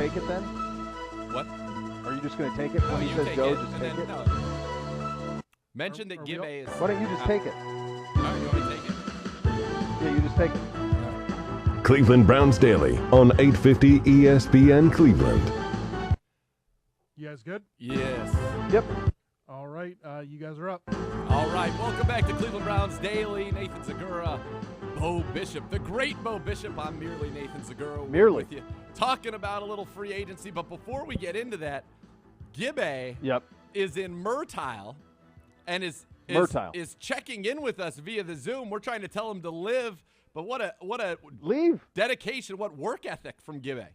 take it then? What? Are you just going to take it when he says go? Just take it. No. Mention that Gibbe is. Why don't you just take it? All right, you want me to take it? Yeah, you just take it. Cleveland Browns Daily on 850 ESPN Cleveland. You guys good? Yes. Yep. All right, you guys are up. All right, welcome back to Cleveland Browns Daily. Nathan Zegura, Beau Bishop, the great Beau Bishop. I'm merely Nathan Zegura. Merely. With you, talking about a little free agency. But before we get into that, Gibbe is in Myrtile and is checking in with us via the Zoom. We're trying to tell him to live, but what a dedication, what work ethic from Gibbe.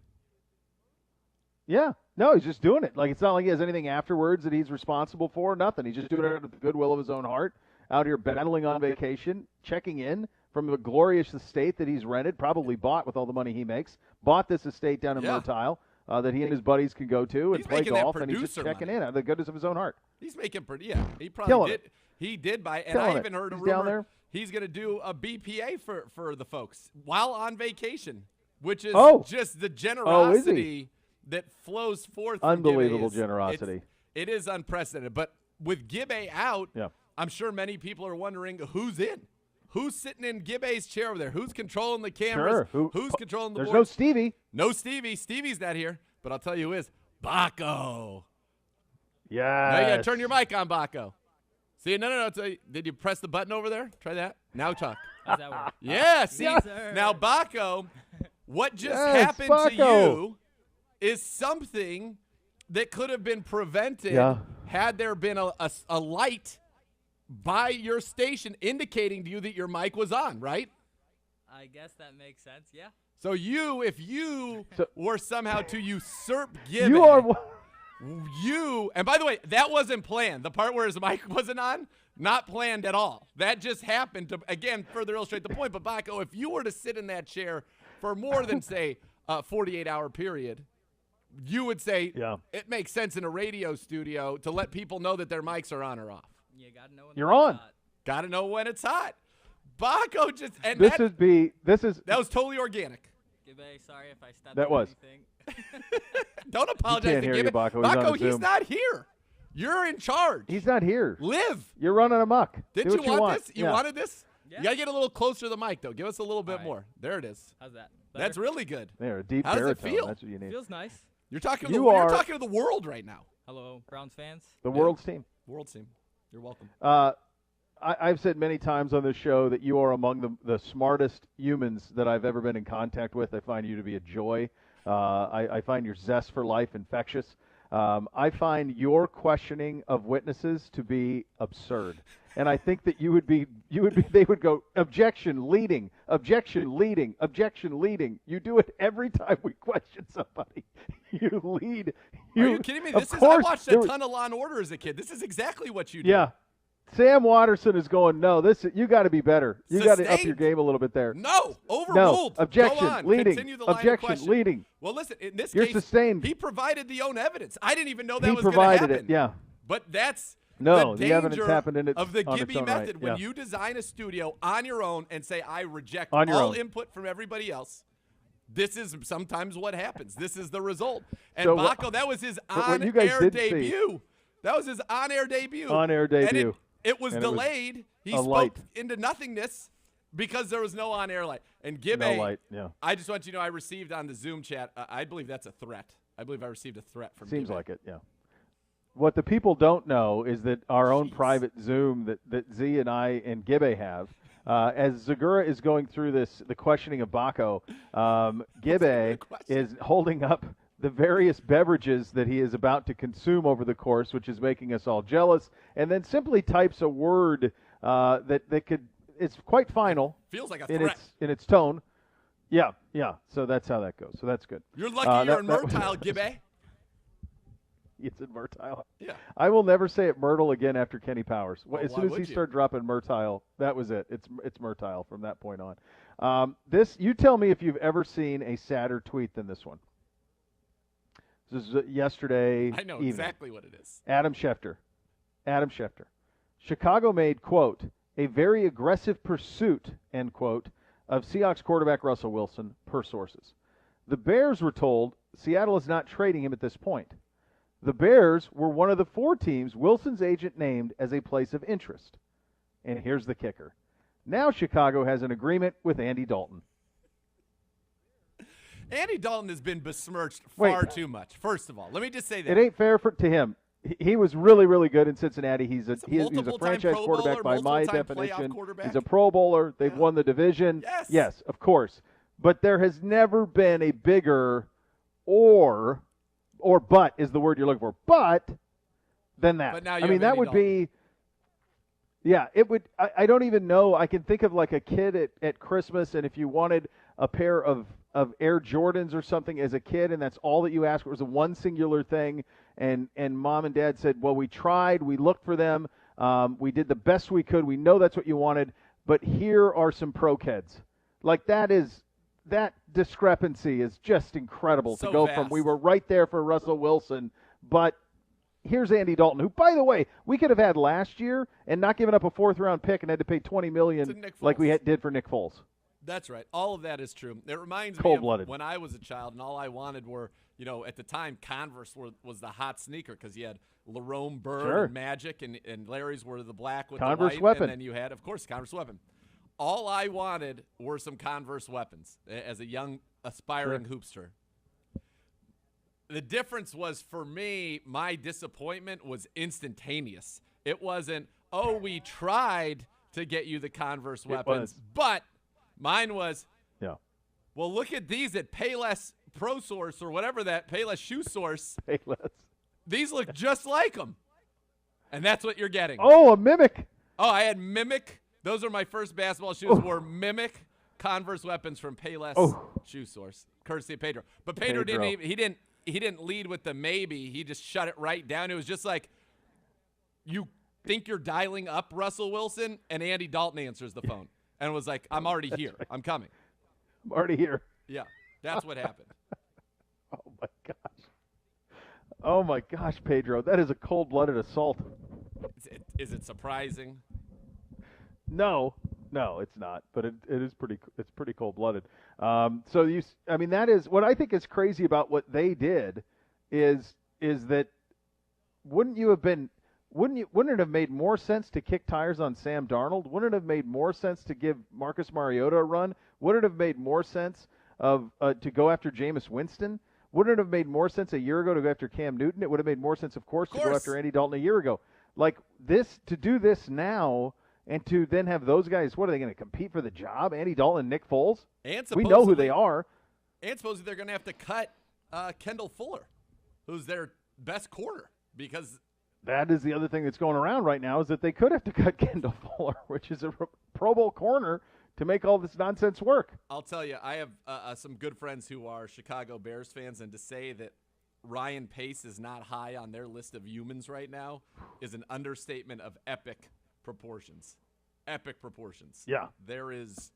Yeah. No, he's just doing it. Like, it's not like he has anything afterwards that he's responsible for. Nothing. He's just doing it out of the goodwill of his own heart. Out here battling on vacation, checking in from the glorious estate that he's rented, probably bought with all the money he makes. Bought this estate down in Myrtile that he and his buddies can go to and play golf, and he's just checking in out of the goodness of his own heart. He's making pretty. Yeah, he probably did. He did buy, and I even heard a rumor down there. He's going to do a BPA for the folks while on vacation, which is just the generosity that flows forth. Unbelievable generosity. It is unprecedented. But with Gibbe out, I'm sure many people are wondering who's in. Who's sitting in Gibbe's chair over there? Who's controlling the cameras? Sure. Who's controlling the boards? There's no Stevie. No Stevie. Stevie's not here. But I'll tell you who is. Baco. Yeah. Now you got to turn your mic on, Baco. See, no. Did you press the button over there? Try that. Now talk. How's that work? Yeah, see. Yes, now, Baco, what just happened to you is something that could have been prevented had there been a light by your station indicating to you that your mic was on, right? I guess that makes sense, yeah. So if you were somehow to usurp Gibbe, and by the way, that wasn't planned. The part where his mic wasn't on, not planned at all. That just happened to, again, further illustrate the point. But Baco, if you were to sit in that chair for more than, say, a 48-hour period, you would say it makes sense in a radio studio to let people know that their mics are on or off. You gotta know when you're on. Got to know when it's hot. Baco just and that was totally organic. Gibbe, sorry if I stepped that on was. anything. He Don't can't apologize to hear Gibbe. you, Baco. Baco, he's Zoom. not here. You're in charge. He's not here. Live. You're running amok. Didn't you want this? You Yeah. wanted this? Yeah. You got to get a little closer to the mic, though. Give us a little bit more. There it is. How's that? That's really good. There, a deep How does baritone. it feel? That's what you need. Feels nice. You're talking to you're talking to the world right now. Hello, Browns fans. The world's team. World team. You're welcome. I've said many times on this show that you are among the smartest humans that I've ever been in contact with. I find you to be a joy. I find your zest for life infectious. I find your questioning of witnesses to be absurd. And I think that they would go, objection, leading, objection, leading, objection, leading. You do it every time we question somebody. You lead. Are you kidding me? I watched a ton of Law & Order as a kid. This is exactly what you do. Yeah. Sam Watterson is going, no, you got to be better. You got to up your game a little bit there. No, overruled. No, objection, Go on. leading. Continue the line of Objection, question. leading. Well, listen, in this You're case, sustained. he provided the own evidence. I didn't even know that was going to happen. He provided it, yeah. But that's the danger evidence happened of the on its Gibbe own method. right. When Yeah. you design a studio on your own and say, I reject on all own. input from everybody else, this is sometimes what happens. This is the result. And So Baco, that was his on-air debut. That was his on-air debut. On-air debut. And it was delayed. He spoke into nothingness because there was no on-air light. And Gibbe, no light, yeah. I just want you to know I received on the Zoom chat, I believe that's a threat. I believe I received a threat from Seems Gibbe. like it, yeah. What the people don't know is that our own private Zoom that Z and I and Gibbe have, as Zegura is going through the questioning of Baco, Gibbe is holding up the various beverages that he is about to consume over the course, which is making us all jealous, and then simply types a word that could, it's quite final. Feels like a threat. In its tone. Yeah. So that's how that goes. So that's good. You're lucky you're in Myrtile, Gibbe. It's in Myrtile. Yeah. I will never say it Myrtle again after Kenny Powers. As soon as he started dropping Myrtile, that was it. It's Myrtile from that point on. You tell me if you've ever seen a sadder tweet than this one. This is yesterday I know evening. exactly what it is. Adam Schefter. Chicago made, quote, a very aggressive pursuit, end quote, of Seahawks quarterback Russell Wilson, per sources. The Bears were told Seattle is not trading him at this point. The Bears were one of the 4 teams Wilson's agent named as a place of interest. And here's the kicker. Now Chicago has an agreement with Andy Dalton. Andy Dalton has been besmirched far too much. First of all, let me just say that. It ain't fair to him. He was really, really good in Cincinnati. He's a franchise quarterback by my definition. He's a Pro Bowler. They've won the division. Yes, of course. But there has never been a bigger or but is the word you're looking for. But than that. But now I mean, that would be. Yeah, it would. I don't even know. I can think of like a kid at Christmas, and if you wanted a pair of Air Jordans or something as a kid, and that's all that you asked for, it was a one singular thing, and mom and dad said, well, we tried, we looked for them, we did the best we could, we know that's what you wanted, but here are some pro kids. Like that discrepancy is just incredible so to go vast. from we were right there for Russell Wilson, but here's Andy Dalton, who, by the way, we could have had last year and not given up a 4th-round pick and had to pay $20 million like we did for Nick Foles. That's right. All of that is true. It reminds me Cold-blooded. of when I was a child and all I wanted were, at the time, Converse was the hot sneaker because you had Lerone Bird and Magic and Larry's were the black with Converse the white. weapon. And then you had, of course, Converse weapon. All I wanted were some Converse weapons as a young, aspiring hoopster. The difference was, for me, my disappointment was instantaneous. It wasn't, oh, we tried to get you the Converse weapons, but mine was, well, look at these at Payless Pro Source or whatever that, Payless Shoe Source. Payless. These look just like them. And that's what you're getting. Oh, a Mimic. Oh, I had Mimic. Those are my first basketball shoes were Mimic Converse weapons from Payless Shoe Source, courtesy of Pedro. But Pedro didn't lead with the maybe. He just shut it right down. It was just like, you think you're dialing up Russell Wilson, and Andy Dalton answers the phone and was like, I'm already here. Right. I'm coming. I'm already here. Yeah, that's what happened. Oh, my gosh. Oh, my gosh, Pedro. That is a cold-blooded assault. Is it surprising? No, it's not. But it is pretty cold-blooded. That is what I think is crazy about what they did is that wouldn't it have made more sense to kick tires on Sam Darnold? Wouldn't it have made more sense to give Marcus Mariota a run? Wouldn't it have made more sense to go after Jameis Winston? Wouldn't it have made more sense a year ago to go after Cam Newton? It would have made more sense, of course, to go after Andy Dalton a year ago. Like this, to do this now and to then have those guys, what are they going to compete for the job? Andy Dalton and Nick Foles? We know who they are. And supposedly they're going to have to cut Kendall Fuller, who's their best corner, because that is the other thing that's going around right now is that they could have to cut Kendall Fuller, which is a Pro Bowl corner, to make all this nonsense work. I'll tell you, I have some good friends who are Chicago Bears fans, and to say that Ryan Pace is not high on their list of humans right now is an understatement of epic proportions. Epic proportions. Yeah. There's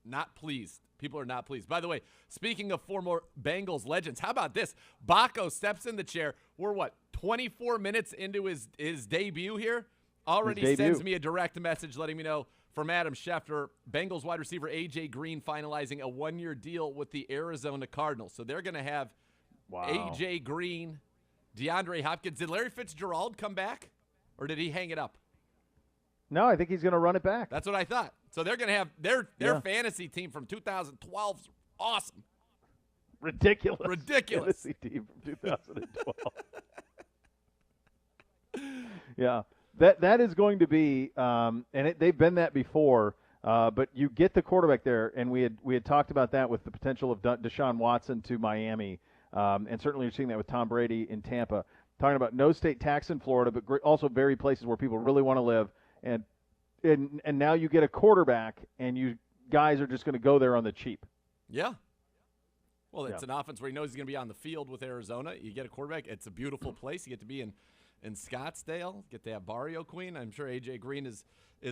not pleased. People are not pleased. By the way, speaking of former Bengals legends, how about this? Baco steps in the chair. We're 24 minutes into his debut here? Already sends me a direct message letting me know from Adam Schefter, Bengals wide receiver A.J. Green finalizing a 1-year deal with the Arizona Cardinals. So they're going to have A.J. Green, DeAndre Hopkins. Did Larry Fitzgerald come back, or did he hang it up? No, I think he's going to run it back. That's what I thought. So they're going to have their fantasy team from 2012 's awesome. Ridiculous. Fantasy team from 2012. Yeah. That is going to be, they've been that before, but you get the quarterback there, and we had talked about that with the potential of Deshaun Watson to Miami, and certainly you're seeing that with Tom Brady in Tampa. Talking about no state tax in Florida, but also very places where people really want to live, and now you get a quarterback, and you guys are just going to go there on the cheap. Yeah. Well, it's an offense where he knows he's going to be on the field with Arizona. You get a quarterback. It's a beautiful place. You get to be in Scottsdale, get to have Barrio Queen. I'm sure A.J. Green is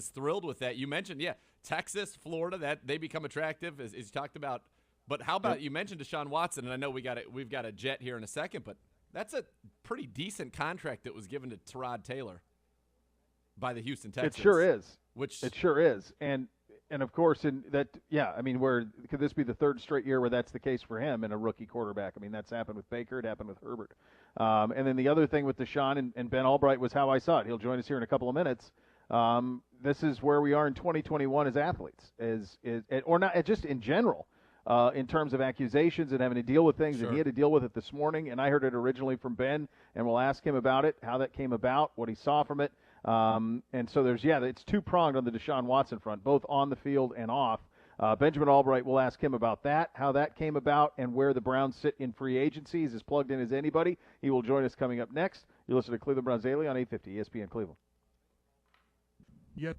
thrilled with that. You mentioned, Texas, Florida, that they become attractive, as you talked about. But how about you mentioned Deshaun Watson, and I know we've got a jet here in a second, but that's a pretty decent contract that was given to Tyrod Taylor by the Houston Texans. It sure is. It sure is. And And of course, where could this be the third straight year where that's the case for him and a rookie quarterback? I mean, that's happened with Baker, it happened with Herbert. And then the other thing with Deshaun and Ben Albright was how I saw it. He'll join us here in a couple of minutes. This is where we are in 2021 as athletes, or not, just in general, in terms of accusations and having to deal with things. Sure. And he had to deal with it this morning, and I heard it originally from Ben, and we'll ask him about it, how that came about, what he saw from it. And so it's two-pronged on the Deshaun Watson front, both on the field and off. Benjamin Albright, will ask him about that, how that came about, and where the Browns sit in free agency. He's as plugged in as anybody. He will join us coming up next. You listen to Cleveland Browns Daily on 850 ESPN Cleveland. Yeah.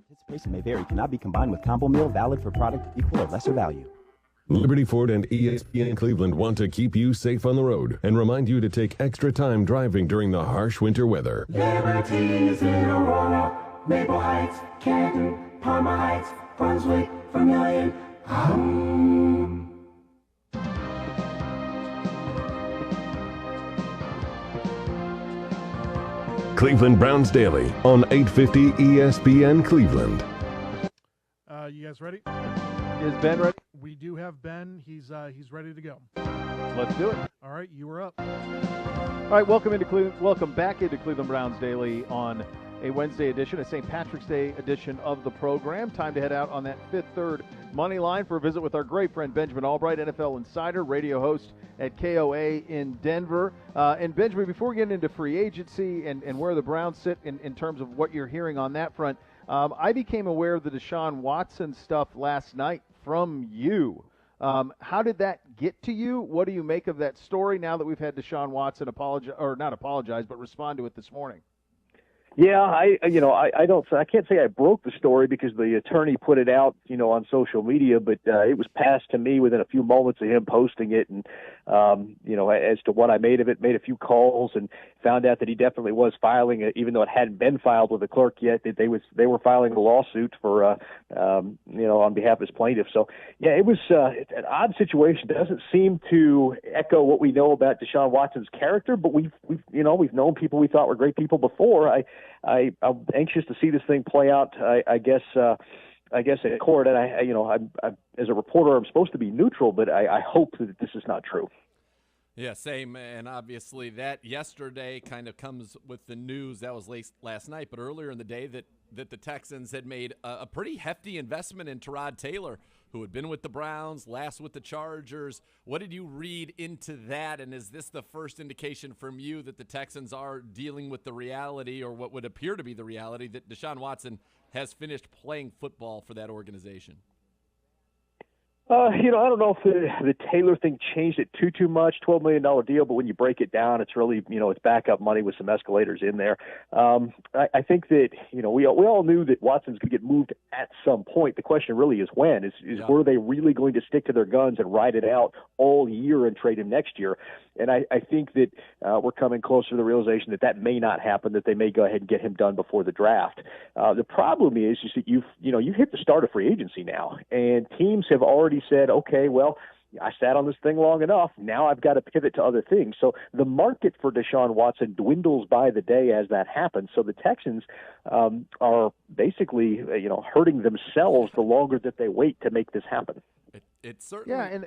Participation may vary. Cannot be combined with combo meal. Valid for product equal or lesser value. Liberty Ford and ESPN Cleveland want to keep you safe on the road and remind you to take extra time driving during the harsh winter weather. Liberty is in Aurora, Maple Heights, Canton, Parma Heights, Brunswick, Vermilion. Cleveland Browns Daily on 850 ESPN Cleveland. You guys ready? Is Ben ready? We do have Ben. He's ready to go. Let's do it. All right, you are up. All right, welcome back into Cleveland Browns Daily on a Wednesday edition, a St. Patrick's Day edition of the program. Time to head out on that Fifth Third money line for a visit with our great friend Benjamin Albright, NFL insider, radio host at KOA in Denver. And Benjamin, before we get into free agency and where the Browns sit in terms of what you're hearing on that front, I became aware of the Deshaun Watson stuff last night from you. How did that get to you? What do you make of that story now that we've had Deshaun Watson respond to it this morning? Yeah, I can't say I broke the story because the attorney put it out, on social media, but it was passed to me within a few moments of him posting it. And, as to what I made of it, made a few calls and found out that he definitely was filing it, even though it hadn't been filed with the clerk yet, that they were filing a lawsuit for, on behalf of his plaintiff. So, yeah, it was an odd situation. It doesn't seem to echo what we know about Deshaun Watson's character, but we've known people we thought were great people before. I'm anxious to see this thing play out. I guess in court, and I'm as a reporter, I'm supposed to be neutral, but I hope that this is not true. Yeah, same. And obviously that yesterday kind of comes with the news that was last night, but earlier in the day that the Texans had made a pretty hefty investment in Tyrod Taylor, who had been with the Browns, last with the Chargers. What did you read into that, and is this the first indication from you that the Texans are dealing with the reality, or what would appear to be the reality, that Deshaun Watson has finished playing football for that organization? I don't know if the Taylor thing changed it too much, $12 million deal, but when you break it down, it's really, it's backup money with some escalators in there. I think that, we all knew that Watson's going to get moved at some point. The question really is when. Were they really going to stick to their guns and ride it out all year and trade him next year? And I think that we're coming closer to the realization that may not happen, that they may go ahead and get him done before the draft. The problem is that you've hit the start of free agency now, and teams have already said, okay, well, I sat on this thing long enough. Now I've got to pivot to other things. So the market for Deshaun Watson dwindles by the day as that happens. So the Texans are basically, hurting themselves the longer that they wait to make this happen. It certainly. Yeah, and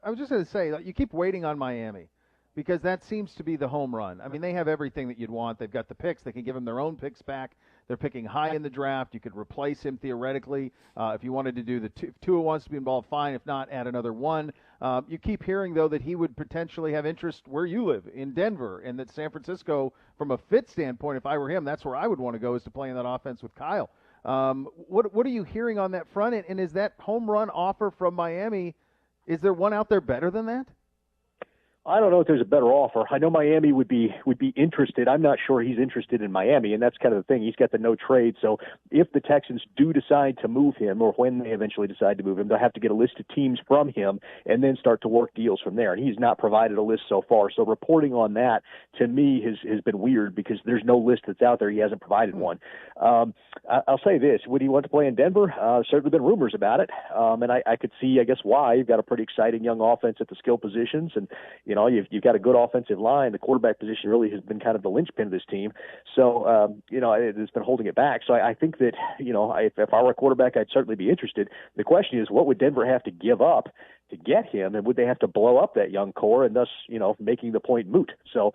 I was just going to say, you keep waiting on Miami because that seems to be the home run. I mean, they have everything that you'd want. They've got the picks. They can give them their own picks back. They're picking high in the draft. You could replace him theoretically. If you wanted to do if Tua wants to be involved, fine. If not, add another one. You keep hearing, though, that he would potentially have interest where you live, in Denver, and that San Francisco, from a fit standpoint, if I were him, that's where I would want to go, is to play in that offense with Kyle. What are you hearing on that front? And is that home run offer from Miami, is there one out there better than that? I don't know if there's a better offer. I know Miami would be interested. I'm not sure he's interested in Miami, and that's kind of the thing. He's got the no trade. So if the Texans do decide to move him, or when they eventually decide to move him, they'll have to get a list of teams from him and then start to work deals from there. And he's not provided a list so far. So reporting on that, to me, has been weird because there's no list that's out there. He hasn't provided one. I'll say this. Would he want to play in Denver? Certainly been rumors about it. And I could see, I guess, why. You've got a pretty exciting young offense at the skill positions, and you've got a good offensive line. The quarterback position really has been kind of the linchpin of this team. So, it's been holding it back. So I think that, if I were a quarterback, I'd certainly be interested. The question is, what would Denver have to give up to get him? And would they have to blow up that young core and thus, making the point moot? So,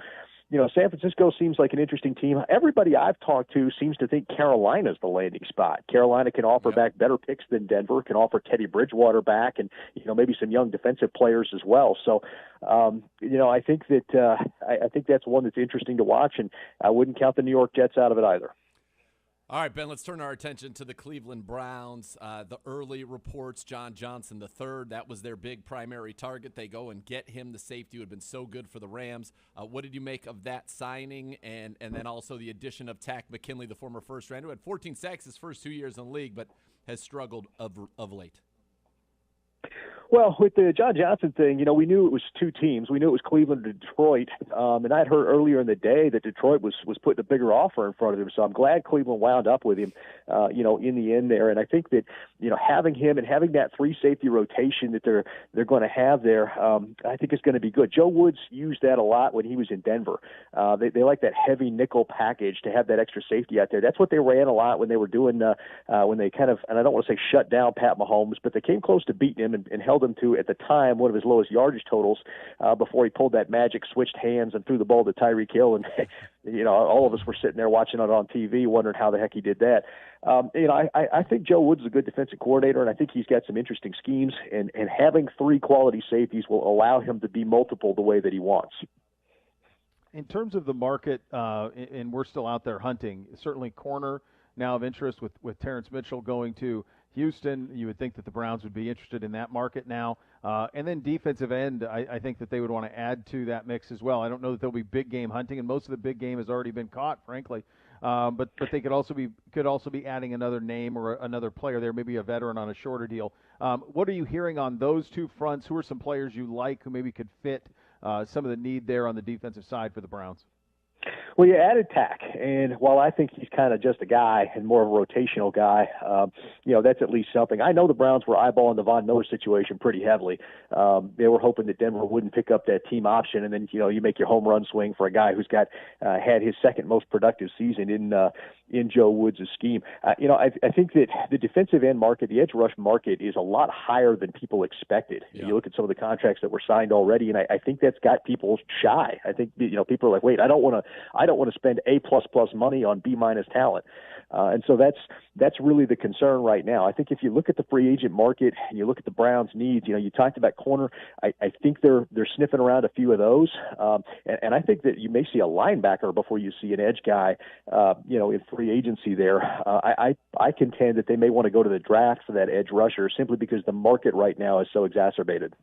San Francisco seems like an interesting team. Everybody I've talked to seems to think Carolina's the landing spot. Carolina can offer back better picks than Denver, can offer Teddy Bridgewater back, and maybe some young defensive players as well. So, I think that I think that's one that's interesting to watch, and I wouldn't count the New York Jets out of it either. All right, Ben, let's turn our attention to the Cleveland Browns. The early reports, John Johnson III, that was their big primary target. They go and get him, the safety who had been so good for the Rams. What did you make of that signing and then also the addition of Tack McKinley, the former first-rounder, who had 14 sacks his first 2 years in the league but has struggled of late? Well, with the John Johnson thing, we knew it was two teams. We knew it was Cleveland and Detroit. And I'd heard earlier in the day that Detroit was putting a bigger offer in front of him. So I'm glad Cleveland wound up with him, in the end there. And I think that, having him and having that free safety rotation that they're going to have there, I think is going to be good. Joe Woods used that a lot when he was in Denver. They like that heavy nickel package to have that extra safety out there. That's what they ran a lot when they were doing, when they kind of, and I don't want to say shut down Pat Mahomes, but they came close to beating him and held him to, at the time, one of his lowest yardage totals before he pulled that magic switched hands and threw the ball to Tyreek Hill. And, all of us were sitting there watching it on TV wondering how the heck he did that. I think Joe Woods is a good defensive coordinator, and I think he's got some interesting schemes, and having three quality safeties will allow him to be multiple the way that he wants. In terms of the market, and we're still out there hunting, certainly corner now of interest with Terrence Mitchell going to Houston. You would think that the Browns would be interested in that market now. And then defensive end, I think that they would want to add to that mix as well. I don't know that there'll be big game hunting, and most of the big game has already been caught, frankly. But they could also be adding another name or another player there, maybe a veteran on a shorter deal. What are you hearing on those two fronts? Who are some players you like who maybe could fit some of the need there on the defensive side for the Browns? Well, you added Tack, and while I think he's kind of just a guy and more of a rotational guy, that's at least something. I know the Browns were eyeballing the Von Miller situation pretty heavily. They were hoping that Denver wouldn't pick up that team option, and then you make your home run swing for a guy who's got had his second most productive season in Joe Woods' scheme. I think that the defensive end market, the edge rush market, is a lot higher than people expected. Yeah. You look at some of the contracts that were signed already, and I think that's got people shy. I think people are like, wait, I don't want to spend A++ money on B- talent. And so that's really the concern right now. I think if you look at the free agent market and you look at the Browns' needs, you talked about corner. I think they're sniffing around a few of those, and I think that you may see a linebacker before you see an edge guy, in free agency there. I contend that they may want to go to the draft for that edge rusher simply because the market right now is so exacerbated.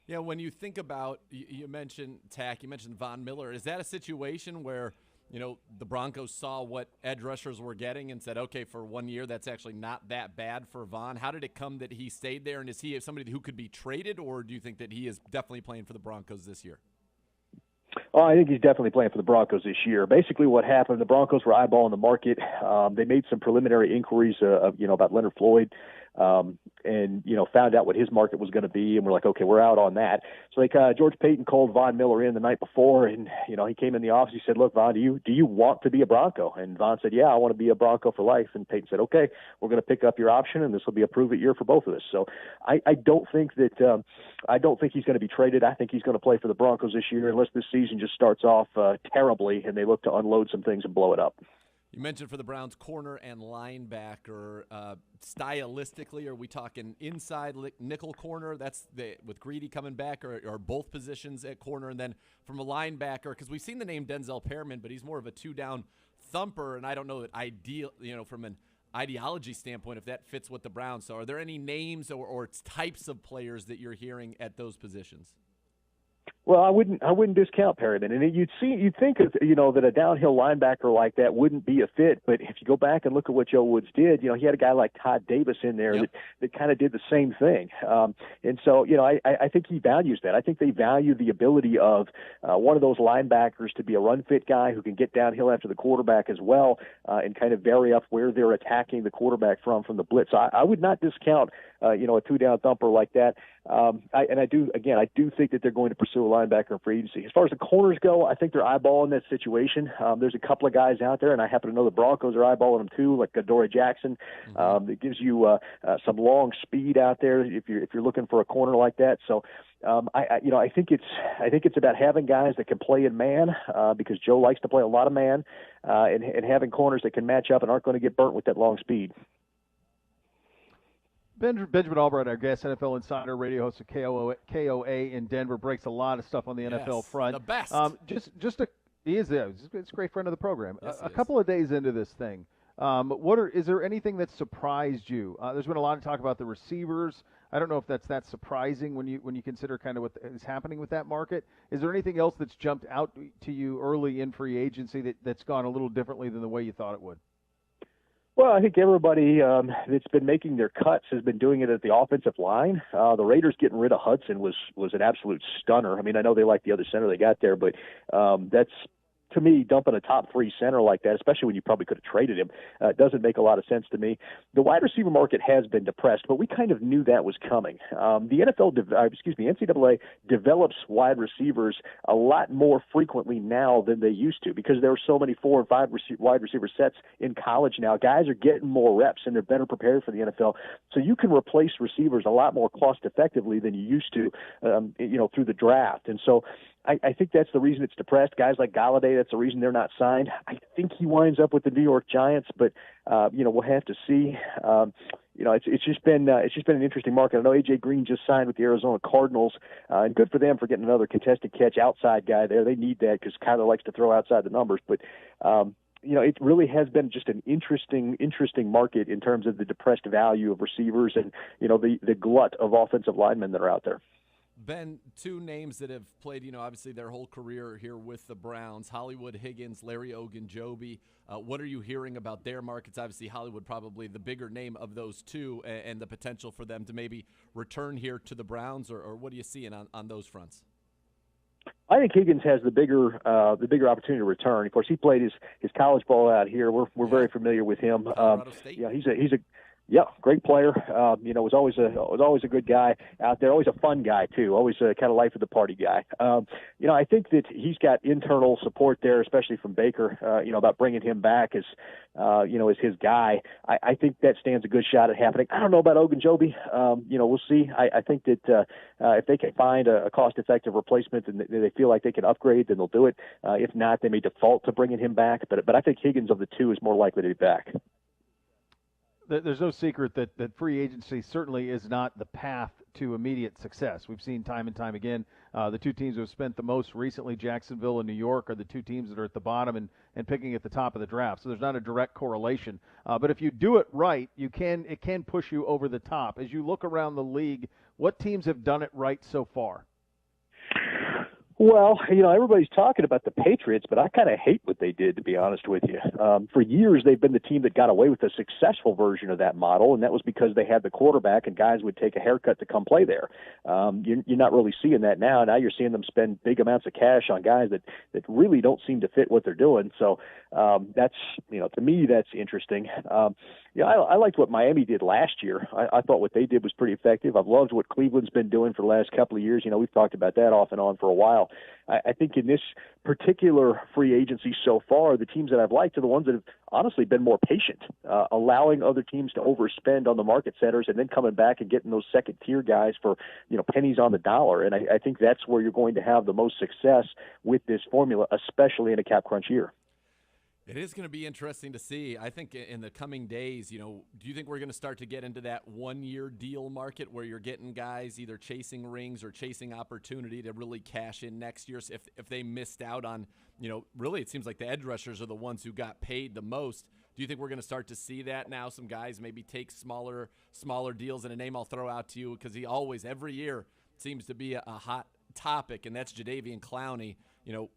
Yeah, when you think about, you mentioned Tack, you mentioned Von Miller. Is that a situation where the Broncos saw what edge rushers were getting and said, okay, for 1 year, that's actually not that bad for Von? How did it come that he stayed there? And is he somebody who could be traded, or do you think that he is definitely playing for the Broncos this year? Oh, I think he's definitely playing for the Broncos this year. Basically what happened, the Broncos were eyeballing the market. They made some preliminary inquiries about Leonard Floyd. And found out what his market was going to be, and we're like, okay, we're out on that. So George Payton called Von Miller in the night before, and he came in the office. He said, look, Von, do you want to be a Bronco? And Von said, yeah, I want to be a Bronco for life. And Payton said, okay, we're going to pick up your option, and this will be a prove-it year for both of us. So I don't think he's going to be traded. I think he's going to play for the Broncos this year, unless this season just starts off terribly and they look to unload some things and blow it up. You mentioned for the Browns corner and linebacker. Stylistically, are we talking inside nickel corner? That's with Greedy coming back, or both positions at corner? And then from a linebacker, because we've seen the name Denzel Perriman, but he's more of a two-down thumper, and I don't know that from an ideology standpoint, if that fits with the Browns. So are there any names or types of players that you're hearing at those positions? Well, I wouldn't discount Perriman, and you'd think that a downhill linebacker like that wouldn't be a fit. But if you go back and look at what Joe Woods did, he had a guy like Todd Davis in there that kind of did the same thing. And so I think he values that. I think they value the ability of one of those linebackers to be a run fit guy who can get downhill after the quarterback as well, and kind of vary up where they're attacking the quarterback from the blitz. So I would not discount a two-down thumper like that. I do think that they're going to pursue a linebacker in free agency. As far as the corners go, I think they're eyeballing that situation. There's a couple of guys out there, and I happen to know the Broncos are eyeballing them too, like Adoree Jackson. It gives you some long speed out there if you're looking for a corner like that. So I think it's about having guys that can play in man, because Joe likes to play a lot of man, and having corners that can match up and aren't going to get burnt with that long speed. Benjamin Albright, our guest, NFL insider, radio host of KOA in Denver, breaks a lot of stuff on the NFL front. The best. He's a great friend of the program. Yes, a couple of days into this thing, Is there anything that surprised you? There's been a lot of talk about the receivers. I don't know if that's that surprising when you consider kind of what is happening with that market. Is there anything else that's jumped out to you early in free agency that's gone a little differently than the way you thought it would? Well, I think everybody that's been making their cuts has been doing it at the offensive line. The Raiders getting rid of Hudson was an absolute stunner. I mean, I know they like the other center they got there, but that's, to me, dumping a top 3 center like that, especially when you probably could have traded him, doesn't make a lot of sense to me. The wide receiver market has been depressed, but we kind of knew that was coming. The NCAA develops wide receivers a lot more frequently now than they used to because there are so many 4 and 5 wide receiver sets in college now. Guys are getting more reps and they're better prepared for the NFL, so you can replace receivers a lot more cost effectively than you used to, through the draft. And so I think that's the reason it's depressed. Guys like Galladay, that's the reason they're not signed. I think he winds up with the New York Giants, but we'll have to see. It's just been an interesting market. I know A.J. Green just signed with the Arizona Cardinals, and good for them for getting another contested catch outside guy there. They need that because Kyler likes to throw outside the numbers, but. It really has been just an interesting market in terms of the depressed value of receivers and, the glut of offensive linemen that are out there. Ben, 2 names that have played, obviously their whole career here with the Browns, Hollywood Higgins, Larry Ogunjobi. What are you hearing about their markets? Obviously, Hollywood probably the bigger name of those 2 and the potential for them to maybe return here to the Browns, or what are you seeing on those fronts? I think Higgins has the bigger opportunity to return. Of course, he played his college ball out here. We're very familiar with him. Colorado State. He's a great player. Was always a good guy out there. Always a fun guy too. Always a kind of life of the party guy. I think that he's got internal support there, especially from Baker. About bringing him back as his guy. I think that stands a good shot at happening. I don't know about Ogunjobi. We'll see. I think that if they can find a cost-effective replacement and they feel like they can upgrade, then they'll do it. If not, they may default to bringing him back. But I think Higgins of the 2 is more likely to be back. There's no secret that free agency certainly is not the path to immediate success. We've seen time and time again the 2 teams who have spent the most recently, Jacksonville and New York, are the 2 teams that are at the bottom and picking at the top of the draft. So there's not a direct correlation. But if you do it right, it can push you over the top. As you look around the league, what teams have done it right so far? Well, everybody's talking about the Patriots, but I kind of hate what they did, to be honest with you. For years, they've been the team that got away with a successful version of that model, and that was because they had the quarterback and guys would take a haircut to come play there. You're not really seeing that now. Now you're seeing them spend big amounts of cash on guys that really don't seem to fit what they're doing. So that's, to me, that's interesting. I liked what Miami did last year. I thought what they did was pretty effective. I've loved what Cleveland's been doing for the last couple of years. We've talked about that off and on for a while. I think in this particular free agency so far, the teams that I've liked are the ones that have honestly been more patient, allowing other teams to overspend on the market setters and then coming back and getting those second-tier guys for, pennies on the dollar. And I think that's where you're going to have the most success with this formula, especially in a cap crunch year. It is going to be interesting to see. I think in the coming days, do you think we're going to start to get into that 1-year deal market where you're getting guys either chasing rings or chasing opportunity to really cash in next year if they missed out on, really it seems like the edge rushers are the ones who got paid the most. Do you think we're going to start to see that now? Some guys maybe take smaller deals, and a name I'll throw out to you because he always, every year, seems to be a hot topic, and that's Jadeveon Clowney.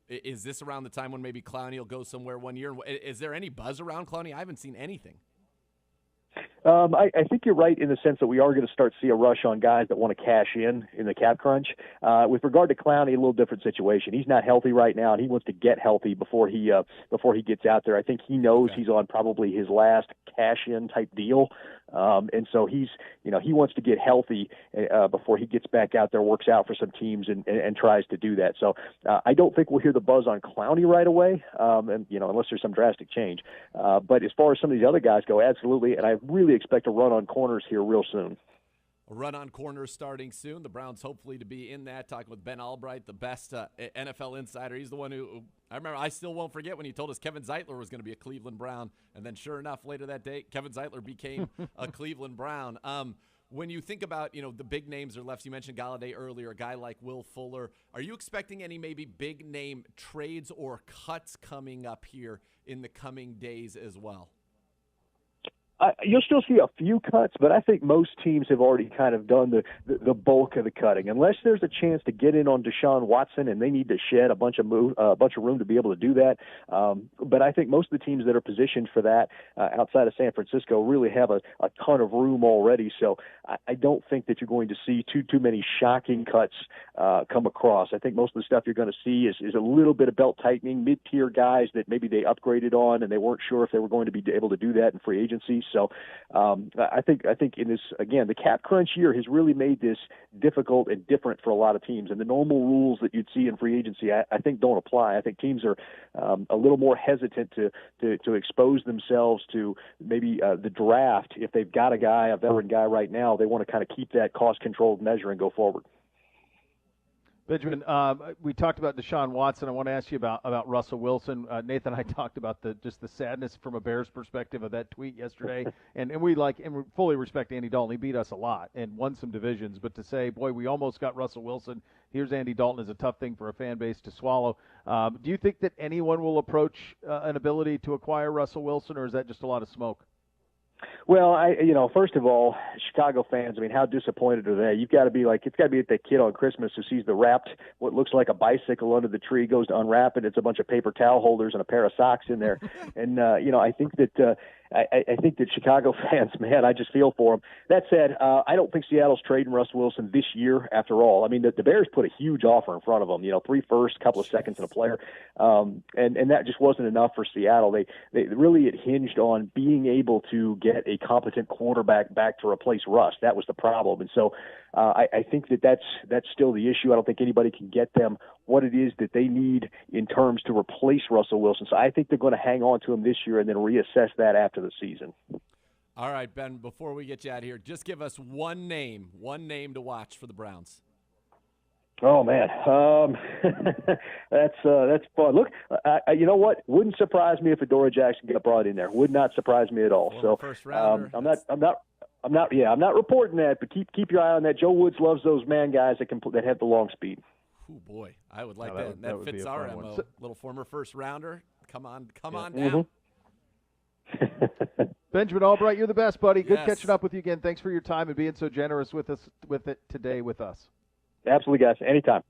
Is this around the time when maybe Clowney will go somewhere 1 year? Is there any buzz around Clowney? I haven't seen anything. I think you're right in the sense that we are going to start to see a rush on guys that want to cash in the cap crunch. With regard to Clowney, a little different situation. He's not healthy right now, and he wants to get healthy before he gets out there. I think he knows he's on probably his last cash-in type deal. And so he wants to get healthy before he gets back out there, works out for some teams, and tries to do that. So I don't think we'll hear the buzz on Clowney right away, unless there's some drastic change. But as far as some of these other guys go, absolutely, and I really expect a run on corners here real soon. A run on corners starting soon. The Browns hopefully to be in that. Talking with Ben Albright, the best NFL insider. He's the one who I remember. I still won't forget when he told us Kevin Zeitler was going to be a Cleveland Brown, and then sure enough, later that day, Kevin Zeitler became a Cleveland Brown. When you think about the big names are left, you mentioned Galladay earlier, a guy like Will Fuller. Are you expecting any maybe big name trades or cuts coming up here in the coming days as well? You'll still see a few cuts, but I think most teams have already kind of done the bulk of the cutting. Unless there's a chance to get in on Deshaun Watson, and they need to shed a bunch of room to be able to do that. But I think most of the teams that are positioned for that outside of San Francisco really have a ton of room already. So I don't think that you're going to see too many shocking cuts come across. I think most of the stuff you're going to see is a little bit of belt tightening, mid-tier guys that maybe they upgraded on and they weren't sure if they were going to be able to do that in free agency. So I think in this, again, the cap crunch year has really made this difficult and different for a lot of teams. And the normal rules that you'd see in free agency, I think, don't apply. I think teams are a little more hesitant to expose themselves to maybe the draft. If they've got a veteran guy right now, they want to kind of keep that cost-controlled measure and go forward. Benjamin, we talked about Deshaun Watson. I want to ask you about Russell Wilson. Nathan and I talked about the sadness from a Bears perspective of that tweet yesterday, and we fully respect Andy Dalton. He beat us a lot and won some divisions, but to say, boy, we almost got Russell Wilson, here's Andy Dalton, is a tough thing for a fan base to swallow. Do you think that anyone will approach an ability to acquire Russell Wilson, or is that just a lot of smoke? Well, first of all, Chicago fans, I mean, how disappointed are they? It's got to be like that kid on Christmas who sees what looks like a bicycle under the tree, goes to unwrap it. It's a bunch of paper towel holders and a pair of socks in there. And, I think that I think that Chicago fans, man, I just feel for them. That said, I don't think Seattle's trading Russell Wilson this year after all. I mean, the Bears put a huge offer in front of them, 3 firsts, couple of seconds, and a player. And that just wasn't enough for Seattle. They really, it hinged on being able to get a competent quarterback back to replace Russ. That was the problem. And so I think that's still the issue. I don't think anybody can get them what it is that they need in terms to replace Russell Wilson. So I think they're going to hang on to him this year and then reassess that after the season. All right, Ben, before we get you out of here, just give us one name to watch for the Browns. Oh, man. That's fun. Look, you know what? Wouldn't surprise me if Adoree Jackson got brought in there. Would not surprise me at all. So first rounder. I'm not reporting that, but keep your eye on that. Joe Woods loves those man guys that have the long speed. Oh boy, I would like that. That fits our MO. one. Little former first rounder. Come on down. Benjamin Albright, you're the best, buddy. Good Yes. catching up with you again. Thanks for your time and being so generous with it today with us. Absolutely, guys. Anytime.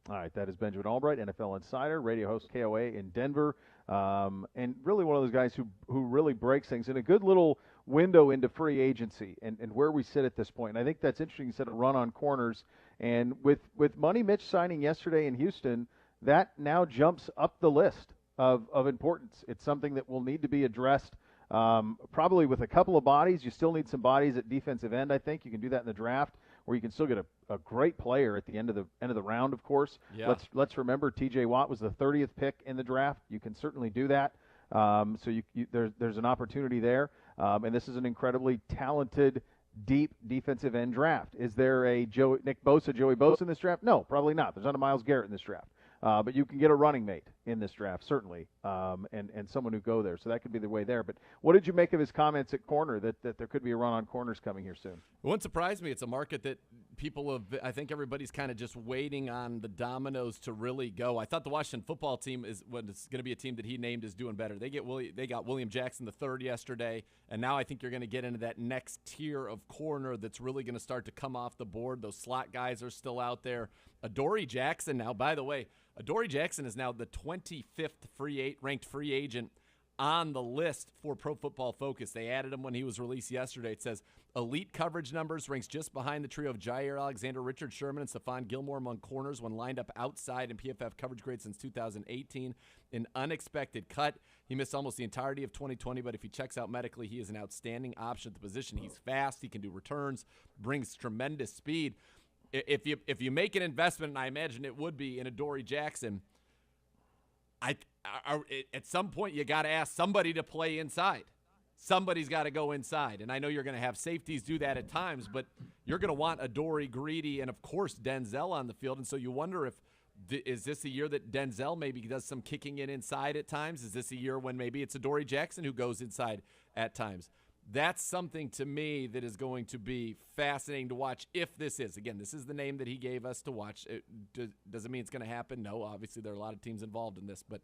All right, that is Benjamin Albright, NFL insider, radio host KOA in Denver, and really one of those guys who really breaks things in a good little window into free agency and where we sit at this point. And I think that's interesting. You said a run on corners, and with Money Mitch signing yesterday in Houston, that now jumps up the list of importance. It's something that will need to be addressed. Probably with a couple of bodies. You still need some bodies at defensive end. I think you can do that in the draft, where you can still get a great player at the end of the round. Of course, yeah. Let's remember T.J. Watt was the 30th pick in the draft. You can certainly do that. So there's an opportunity there, and this is an incredibly talented, deep defensive end draft. Is there a Nick Bosa, Joey Bosa in this draft? No, probably not. There's not a Myles Garrett in this draft. But you can get a running mate in this draft, certainly, and someone who go there. So that could be the way there. But what did you make of his comments at corner that there could be a run on corners coming here soon? It wouldn't surprise me. It's a market that I think everybody's kind of just waiting on the dominoes to really go. I thought the Washington football team is going to be a team that he named is doing better. They got William Jackson III yesterday, and now I think you're going to get into that next tier of corner that's really going to start to come off the board. Those slot guys are still out there. Adoree Jackson now, by the way, Adoree Jackson is now the 25th ranked free agent on the list for Pro Football Focus. They added him when he was released yesterday. It says elite coverage numbers, ranks just behind the trio of Jair Alexander, Richard Sherman, and Stephon Gilmore among corners when lined up outside in PFF coverage grade since 2018. An unexpected cut. He missed almost the entirety of 2020, but if he checks out medically, he is an outstanding option at the position. He's fast. He can do returns, brings tremendous speed. If you make an investment, and I imagine it would be in Adoree Jackson, at some point you got to ask somebody to play inside. Somebody's got to go inside, and I know you're going to have safeties do that at times, but you're going to want Adoree, Greedy, and of course Denzel on the field, and so you wonder is this a year that Denzel maybe does some kicking inside at times? Is this a year when maybe it's Adoree Jackson who goes inside at times? That's something to me that is going to be fascinating to watch if this is. Again, this is the name that he gave us to watch. Does it mean it's going to happen? No, obviously there are a lot of teams involved in this, but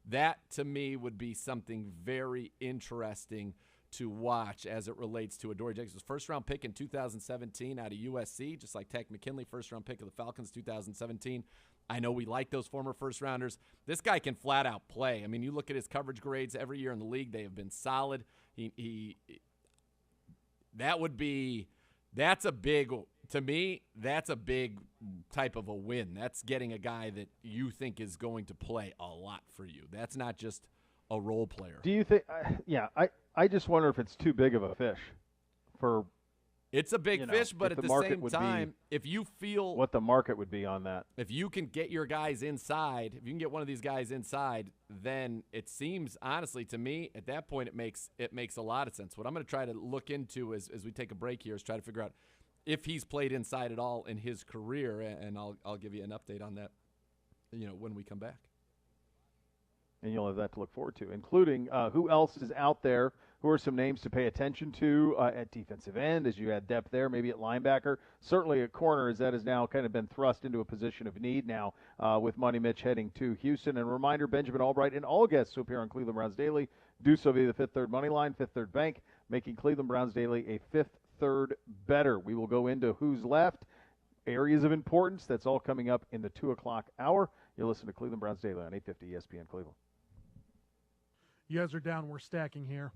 that to me would be something very interesting to watch as it relates to Adoree Jackson. First-round pick in 2017 out of USC, just like Tech McKinley, first-round pick of the Falcons 2017. I know we like those former first-rounders. This guy can flat-out play. I mean, you look at his coverage grades every year in the league, they have been solid. That's a big type of a win. That's getting a guy that you think is going to play a lot for you. That's not just a role player. Do you think I just wonder if it's too big of a fish for it's a big fish, but at the same time, if you feel what the market would be on that. If you can get your guys inside, if you can get one of these guys inside, then it seems, honestly, to me, at that point, it makes a lot of sense. What I'm going to try to look into as we take a break here is try to figure out if he's played inside at all in his career, and I'll give you an update on that, when we come back. And you'll have that to look forward to, including who else is out there. Who are some names to pay attention to at defensive end as you add depth there, maybe at linebacker? Certainly at corner, as that has now kind of been thrust into a position of need now with Money Mitch heading to Houston. And a reminder, Benjamin Albright and all guests who appear on Cleveland Browns Daily do so via the Fifth Third Money Line, Fifth Third Bank, making Cleveland Browns Daily a Fifth Third better. We will go into who's left, areas of importance. That's all coming up in the 2 o'clock hour. You'll listen to Cleveland Browns Daily on 850 ESPN Cleveland. You guys are down. We're stacking here.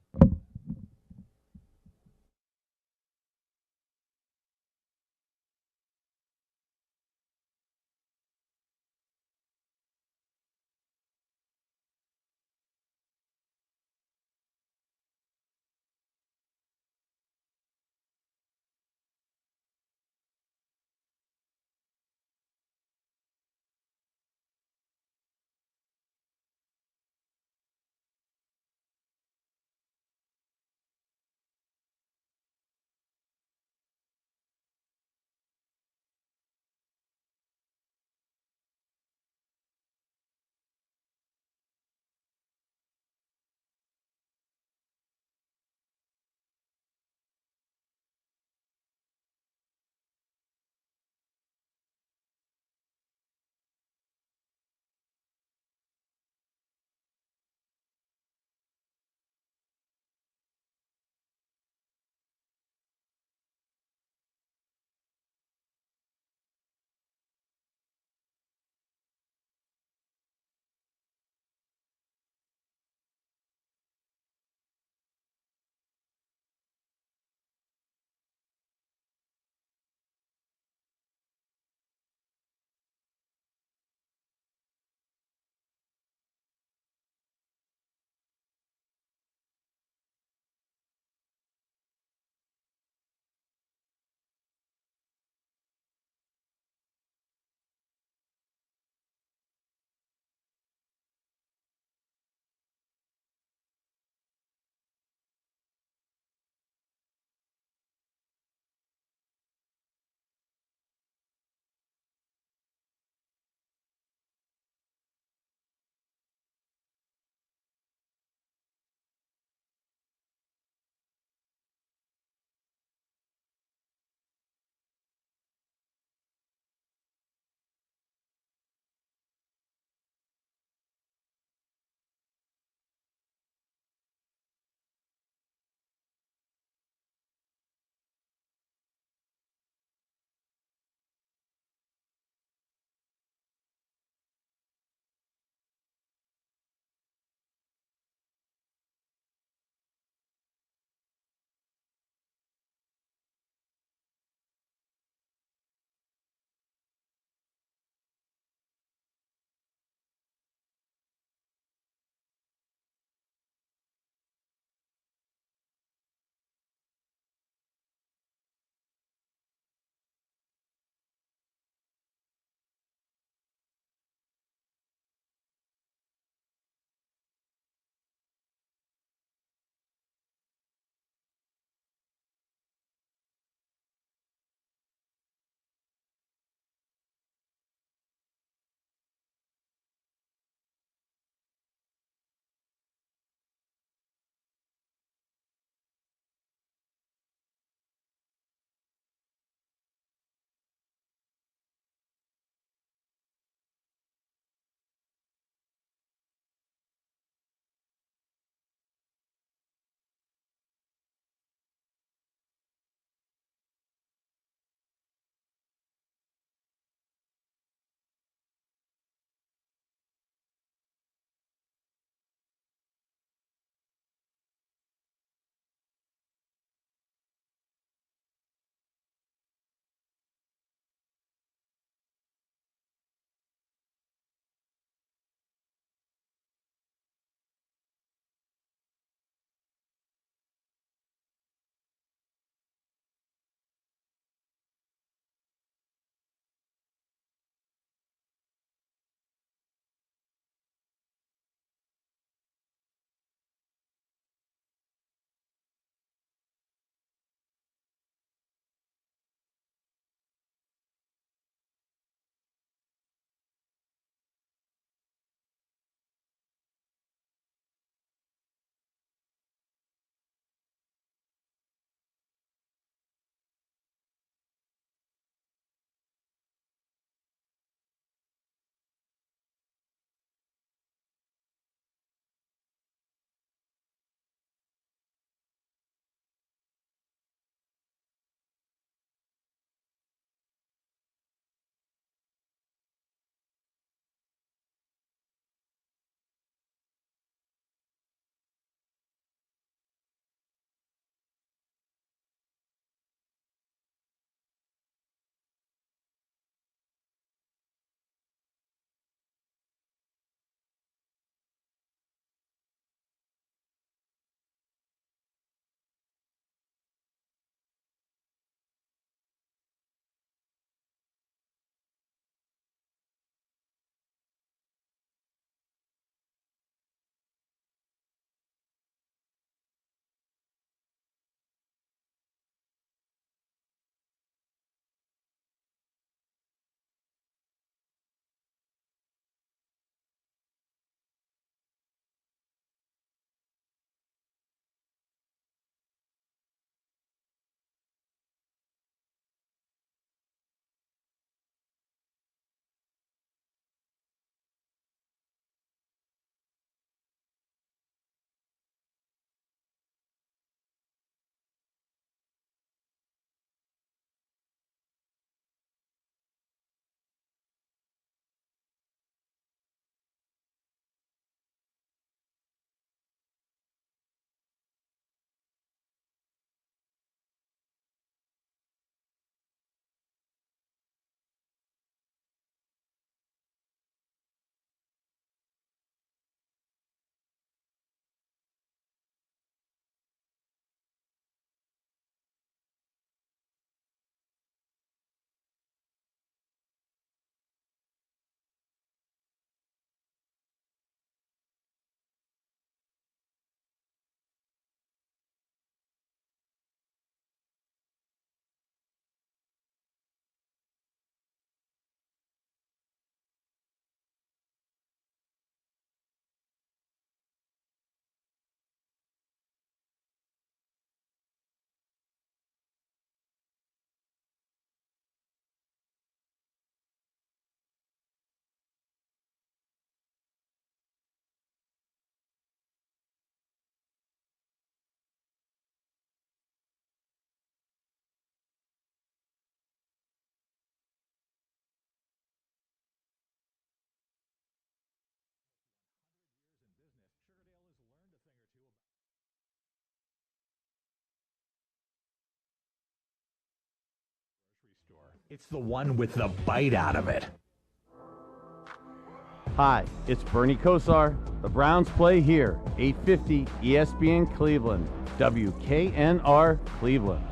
It's the one with the bite out of it. Hi, it's Bernie Kosar. The Browns play here, 850 ESPN Cleveland, WKNR Cleveland.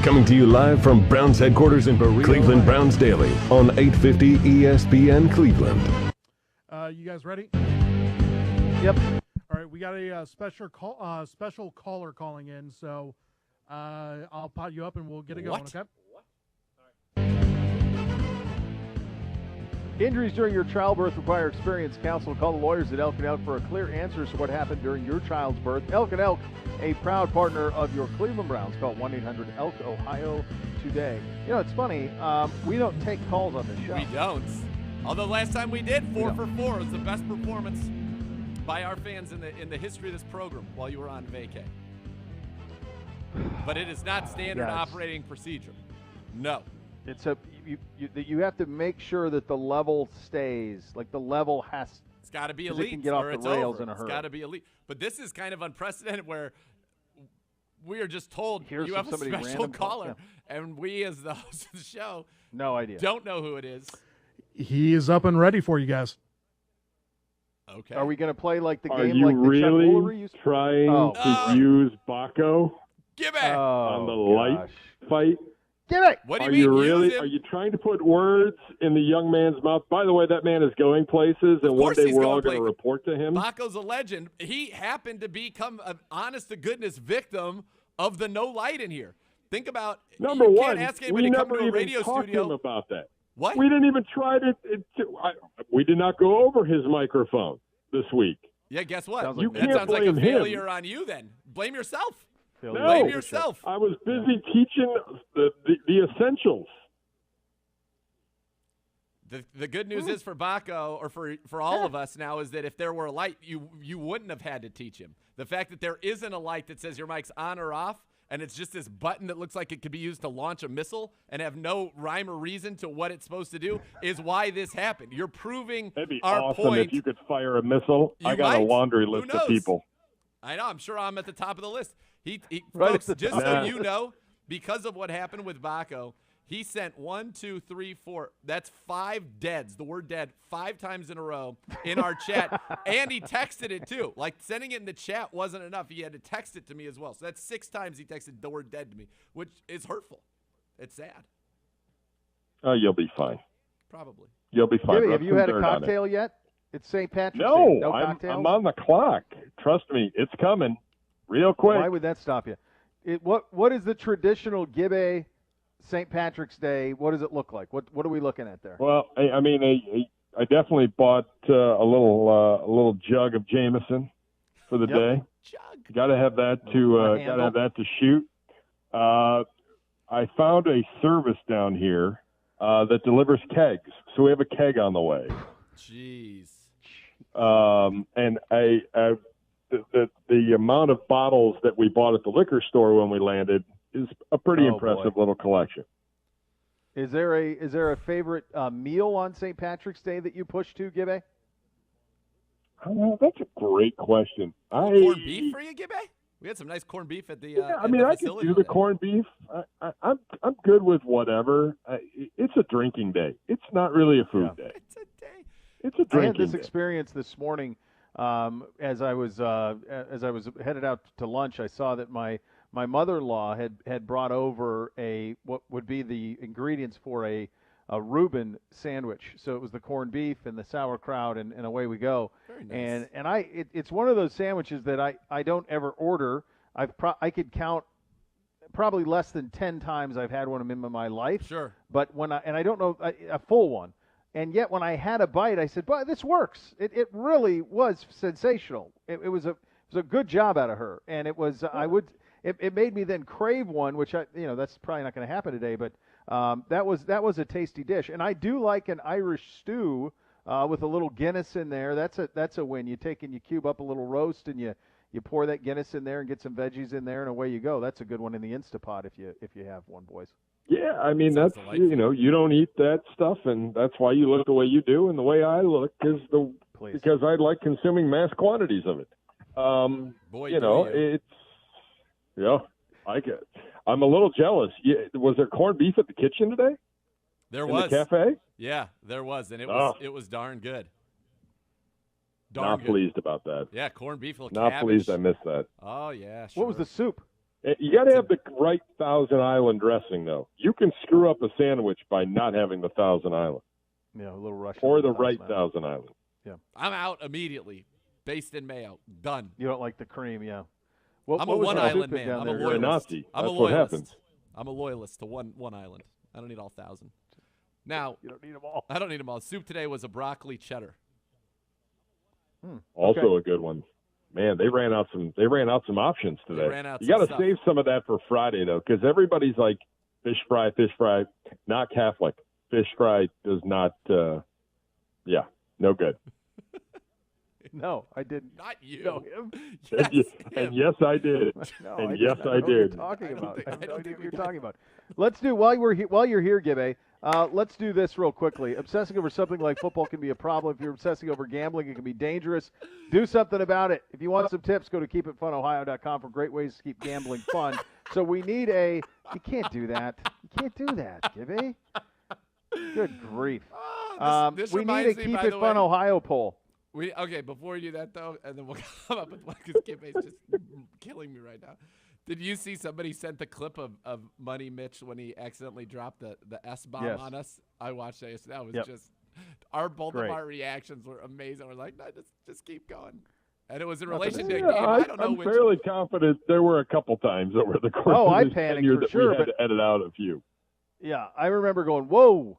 Coming to you live from Browns headquarters in Burrito, Cleveland Browns Daily on 850 ESPN Cleveland. You guys ready? Yep. All right, we got a special caller calling in, so I'll pot you up and we'll get it going, okay? Injuries during your childbirth require experienced counsel. Call the lawyers at Elk & Elk for a clear answer to what happened during your child's birth. Elk & Elk, a proud partner of your Cleveland Browns. Call 1-800-ELK, Ohio today. You know, it's funny. We don't take calls on this show. We don't. Although last time we did, 4 for 4. It was the best performance by our fans in the history of this program while you were on vacay. But it is not standard operating procedure. No. It's you have to make sure that the level stays. Like the level has. It's got to be elite. It can get off the rails in a hurry. It's got to be elite. But this is kind of unprecedented, where we are just told you have a special caller, and we, as the host of the show, no idea, don't know who it is. He is up and ready for you guys. Okay. Are we going to play like the game? Are you like the really trying to use Baco on the light fight? Give it. What do you mean? Are you trying to put words in the young man's mouth? By the way, that man is going places, and one day we're all going to report to him. Baco's a legend. He happened to become an honest-to-goodness victim of the no light in here. Think about number one. Can't ask anybody to come to a radio studio about that. What? We didn't even try to. We did not go over his microphone this week. Yeah, guess what? You that sounds like a failure on you. Then blame yourself. Blame yourself. I was busy teaching the essentials. The good news is for Baco, or for all of us now, is that if there were a light, you wouldn't have had to teach him. The fact that there isn't a light that says your mic's on or off, and it's just this button that looks like it could be used to launch a missile and have no rhyme or reason to what it's supposed to do, is why this happened. You're proving That'd be our awesome point. If you could fire a missile. I got a laundry list of people. I know. I'm sure I'm at the top of the list. Right, folks, just so you know, because of what happened with Baco, he sent 1, 2, 3, 4. That's 5 deads. The word dead 5 times in a row in our chat. And he texted it too. Like, sending it in the chat wasn't enough. He had to text it to me as well. So that's 6 times he texted the word dead to me, which is hurtful. It's sad. Oh, you'll be fine. Probably. You'll be fine. Jimmy, have you had a cocktail yet? It's St. Patrick's Day. No, cocktails? I'm on the clock. Trust me, it's coming real quick. Why would that stop you? What is the traditional Gibbe St. Patrick's Day? What does it look like? What are we looking at there? Well, I definitely bought a little jug of Jameson for the day. Jug. Got to have that to shoot. I found a service down here that delivers kegs, so we have a keg on the way. Jeez. And the amount of bottles that we bought at the liquor store when we landed is a pretty impressive little collection. Is there a favorite meal on St. Patrick's Day that you push to, Gibbe? That's a great question. Corned beef for you, Gibbe? We had some nice corned beef at the. I can do the corned beef. I'm good with whatever. It's a drinking day. It's not really a food day. It's a day. It's a drinking day. I had this experience this morning as I was headed out to lunch. I saw that my mother-in-law had brought over what would be the ingredients for a Reuben sandwich. So it was the corned beef and the sauerkraut, and away we go. Very nice. And it's one of those sandwiches that I don't ever order. I could count probably less than 10 times I've had one of them in my life. Sure. But I don't know a full one. And yet when I had a bite, I said, "But this works." It really was sensational. It was a good job out of her, and it was It made me then crave one, which that's probably not going to happen today. But that was a tasty dish, and I do like an Irish stew with a little Guinness in there. That's a win. You take and you cube up a little roast, and you pour that Guinness in there and get some veggies in there, and away you go. That's a good one in the Instapot if you have one, boys. Yeah, I mean you don't eat that stuff, and that's why you look the way you do, and the way I look is the Please. Because I like consuming mass quantities of it. Boy, it's I'm a little jealous. Was there corned beef at the kitchen today? There in was. the cafe? Yeah, there was, and it was darn good. Not pleased about that. Yeah, corned beef, little Not cabbage. pleased I missed that. Oh, yeah, sure. What was the soup? You got to have the right Thousand Island dressing, though. You can screw up a sandwich by not having the Thousand Island. Yeah, a little Russian. Or the right Thousand Island. Yeah. I'm out immediately. Based in mayo. Done. You don't like the cream, yeah. I'm a one island man. I'm a loyalist. You're a Nazi. I'm That's a what loyalist. happens. I'm a loyalist to one island. I don't need all 1,000. Now, you don't need them all. I don't need them all. Soup today was a broccoli cheddar. Also a good one. Man, they ran out some options today. They ran out you some got to stuff. save some of that for Friday though, because everybody's like fish fry. Not Catholic. Fish fry does not. No good. No, I didn't. Not you. Know him. And yes, I did. No, and I yes, did. I did. Talking about. I have no don't idea think what you're we talking about. Let's do while you're here, Gibbe. Let's do this real quickly. Obsessing over something like football can be a problem. If you're obsessing over gambling, it can be dangerous. Do something about it. If you want some tips, go to keepitfunohio.com for great ways to keep gambling fun. So we need a. You can't do that. You can't do that, Gibbe. Good grief. This we need a reminds me, Keep by It the Fun way- Ohio poll. Okay, before we do that, though, and then we'll come up with one because Gibbe's just killing me right now. Did you see somebody sent the clip of Money Mitch when he accidentally dropped the S-bomb Yes. on us? I watched that yesterday. That was Yep. just both of our reactions were amazing. We're like, no, just keep going. And it was in relation to a game. I don't know I'm which. fairly confident there were a couple times over the course I of this panicked tenure for that sure, we had but- to edit out a few. Yeah, I remember going, whoa.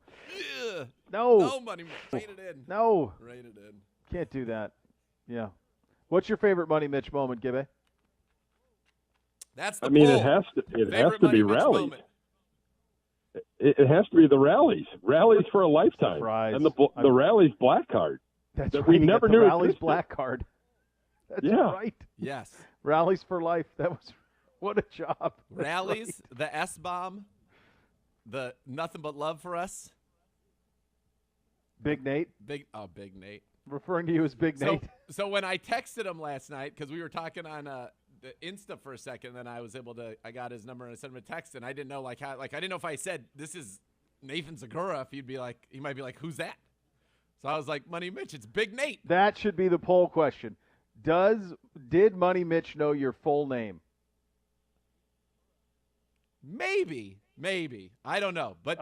Ugh. No. No, Money Mitch. Rein it in. No. Rein it in. Can't do that. Yeah. What's your favorite Money Mitch moment, Gibbe? That's the I mean, poll. it has to Favorite be Money Mitch rallies. moment. It has to be the rallies for a lifetime, Surprise. and the rallies black card. That's that right. we you get never the knew Rallies existed. black card. That's Yeah. right. Yes. Rallies for life. That was what a job. That's Rallies, right. the S-bomb, the nothing but love for us. Big Nate. Big Nate. Referring to you as Big Nate. So when I texted him last night, because we were talking on the Insta for a second, then I got his number and I sent him a text, and I didn't know I didn't know if I said this is Nathan Zegura, if he might be like, who's that? So I was like, Money Mitch, it's Big Nate. That should be the poll question. Did Money Mitch know your full name? Maybe. I don't know. But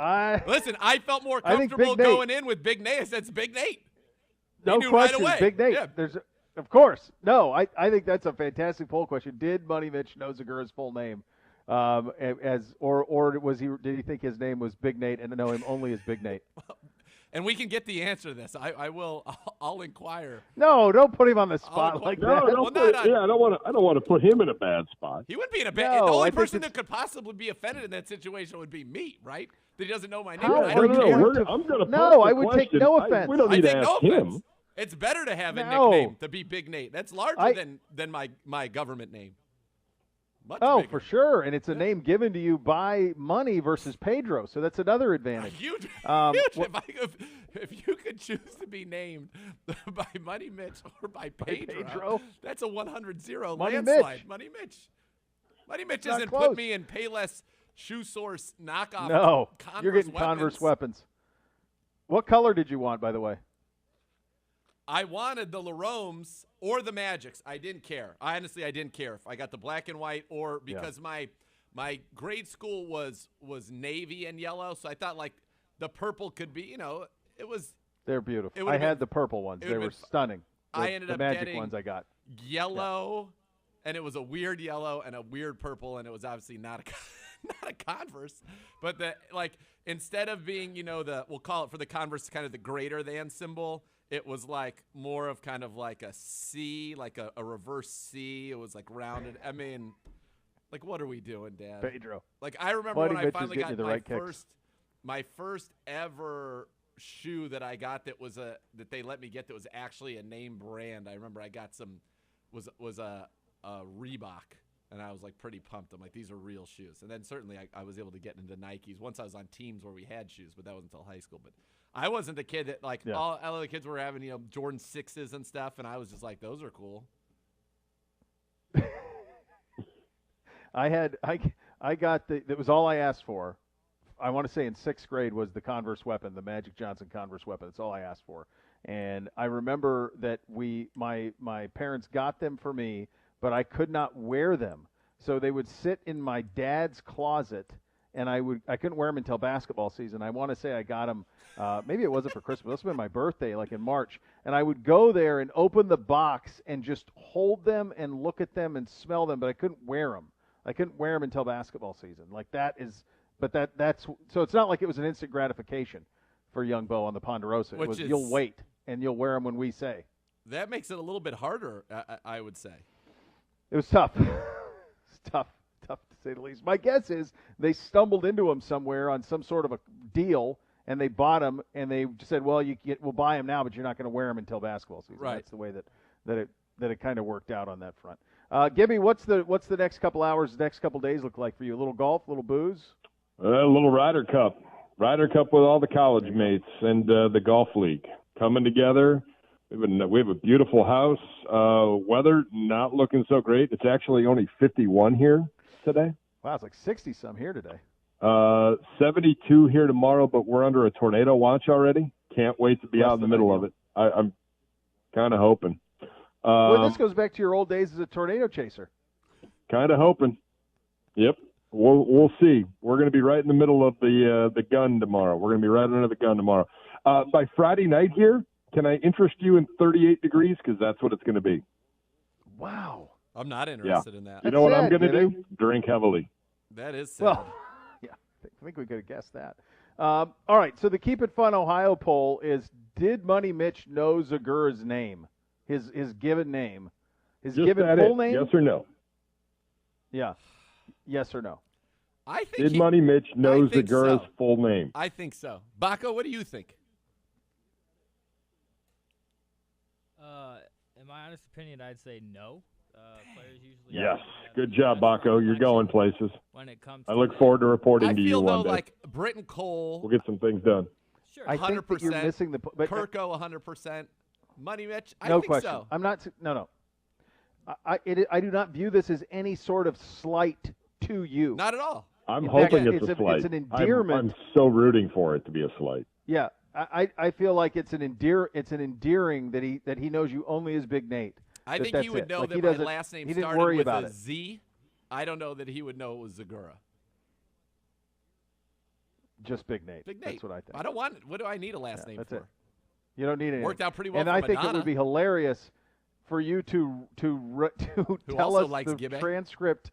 listen, I felt more I think comfortable Big Nate. going in with Big Nate. I said it's Big Nate. No knew question. right away. Big Nate. Yeah. Of course. No, I think that's a fantastic poll question. Did Money Mitch know Zegura's full name? Or did he think his name was Big Nate and know him only as Big Nate? And we can get the answer to this. I'll inquire. No, don't put him on the spot like No, that. I don't want to put him in a bad spot. He wouldn't be in a bad. No, the only I think person it's- that could possibly be offended in that situation would be me, right? That he doesn't know my name. How and I are don't you care. going to- I'm going to No, I would take no offense. We don't I need take to no ask him. offense. It's better to have a No. nickname to be Big Nate. That's larger than my government name. Much bigger. For sure. And it's a name given to you by Money versus Pedro. So that's another advantage. Huge. What- If you could choose to be named by Money Mitch or by Pedro? that's a 100-0 Money landslide. Mitch. Money Mitch. Money Mitch Not isn't close. put me in Payless Shoe Source knockoff. No, Converse you're getting weapons. Converse weapons. What color did you want, by the way? I wanted the Laromes or the Magics. I didn't care. I didn't care if I got the black and white or because my grade school was navy and yellow, so I thought like the purple could be, it was They're beautiful. It I would've had been- the purple ones. it They would've were been stunning. I The- ended the up magic getting ones I got. yellow, and it was a weird yellow and a weird purple, and it was obviously not a Converse, but instead of being we'll call it for the Converse kind of the greater than symbol, it was like more of kind of like a C, like a reverse C. It was like rounded. I mean, like what are we doing, Dad? Pedro. Like I remember Buddy when I Mitch is finally getting got you the right kicks. my first ever shoe that I got that was that they let me get that was actually a name brand. I remember I got was a Reebok, and I was like pretty pumped. I'm like, these are real shoes. And then certainly I was able to get into Nikes once I was on teams where we had shoes, but that wasn't until high school. But I wasn't the kid that all other kids were having, Jordan 6s and stuff, and I was just like, those are cool. I got that was all I asked for. I want to say in 6th grade was the Converse weapon, the Magic Johnson Converse weapon. That's all I asked for. And I remember that my parents got them for me, but I could not wear them. So they would sit in my dad's closet, and I couldn't wear them until basketball season. I want to say I got them, maybe it wasn't for Christmas. This would have been my birthday, like in March. And I would go there and open the box and just hold them and look at them and smell them, but I couldn't wear them. I couldn't wear them until basketball season. Like that's so it's not like it was an instant gratification for young Beau on the Ponderosa. It was you'll wait and you'll wear them when we say. That makes it a little bit harder, I would say. It was tough. It's tough to say the least. My guess is they stumbled into them somewhere on some sort of a deal, and they bought them, and they said, "Well, we'll buy them now, but you're not going to wear them until basketball season." Right. That's the way that it kind of worked out on that front. Gibby, what's the next couple hours, next couple days look like for you? A little golf, a little booze? A little Ryder Cup with all the college mates and the golf league coming together. We have a beautiful house. Weather not looking so great. It's actually only 51 here today. Wow, it's like 60-some here today. 72 here tomorrow, but we're under a tornado watch already. Can't wait to be out in the middle of it. I'm kind of hoping. Well, this goes back to your old days as a tornado chaser. Kind of hoping. Yep. We'll see. We're going to be right in the middle of the gun tomorrow. We're going to be right under the gun tomorrow. By Friday night here, can I interest you in 38 degrees? Because that's what it's going to be. Wow. I'm not interested in that. You know what I'm going to do? Drink heavily. That is sad. Well, yeah, I think we could have guessed that. All right, so the Keep It Fun Ohio poll is, did Money Mitch know Zegura's name, his given name? His Just given full name? Yes or no? Yeah. Yes or no? I think Did Money Mitch know Zegura's full name? I think so. Baco, what do you think? In my honest opinion, I'd say no. Players usually. Yes. Good job, Baco. You're going places. When it comes, I look forward to reporting to you one day. I feel though like Britton Cole. We'll get some things done. Sure. I think that you're missing the but Kirko 100%. Money Mitch. I no think question. so. I'm not. No. I do not view this as any sort of slight to you. Not at all. I'm hoping it's a slight. It's an endearment. I'm so rooting for it to be a slight. Yeah, I feel like it's an endearing that he knows you only as Big Nate. I think he would know like that my last name started with a Z. I don't know that he would know it was Zegura. Just Big Nate. Big Nate. That's what I think. I don't want it. What do I need a last name that's for? It. You don't need it. Worked out pretty well. And for I think Madonna, it would be hilarious for you to tell us the Gibbe. transcript.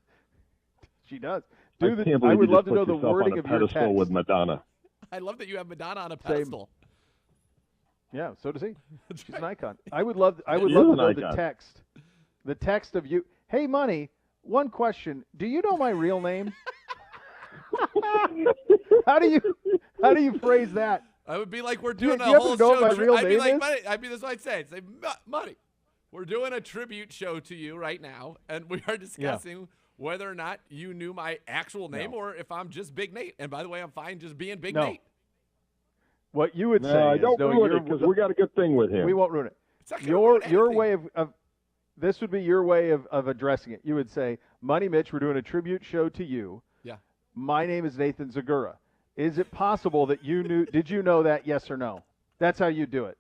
She does. I would love to know the wording of your text. With Madonna. I love that you have Madonna on a pedestal. Yeah, so does he. She's an icon. I would love to know the text. The text of you. Hey, Money, one question. Do you know my real name? How do you phrase that? I would be like, we're doing do a you whole know show. what my real I'd be name like, is? Money, this is what I'd say. Say, Money, we're doing a tribute show to you right now, and we are discussing whether or not you knew my actual name or if I'm just Big Nate. And by the way, I'm fine just being Big Nate. What you would say is, don't ruin it, because we got a good thing with him. We won't ruin it. Your way of this would be your way of addressing it. You would say, Money Mitch, we're doing a tribute show to you. Yeah. My name is Nathan Zegura. Is it possible that you knew? Did you know that? Yes or no? That's how you do it.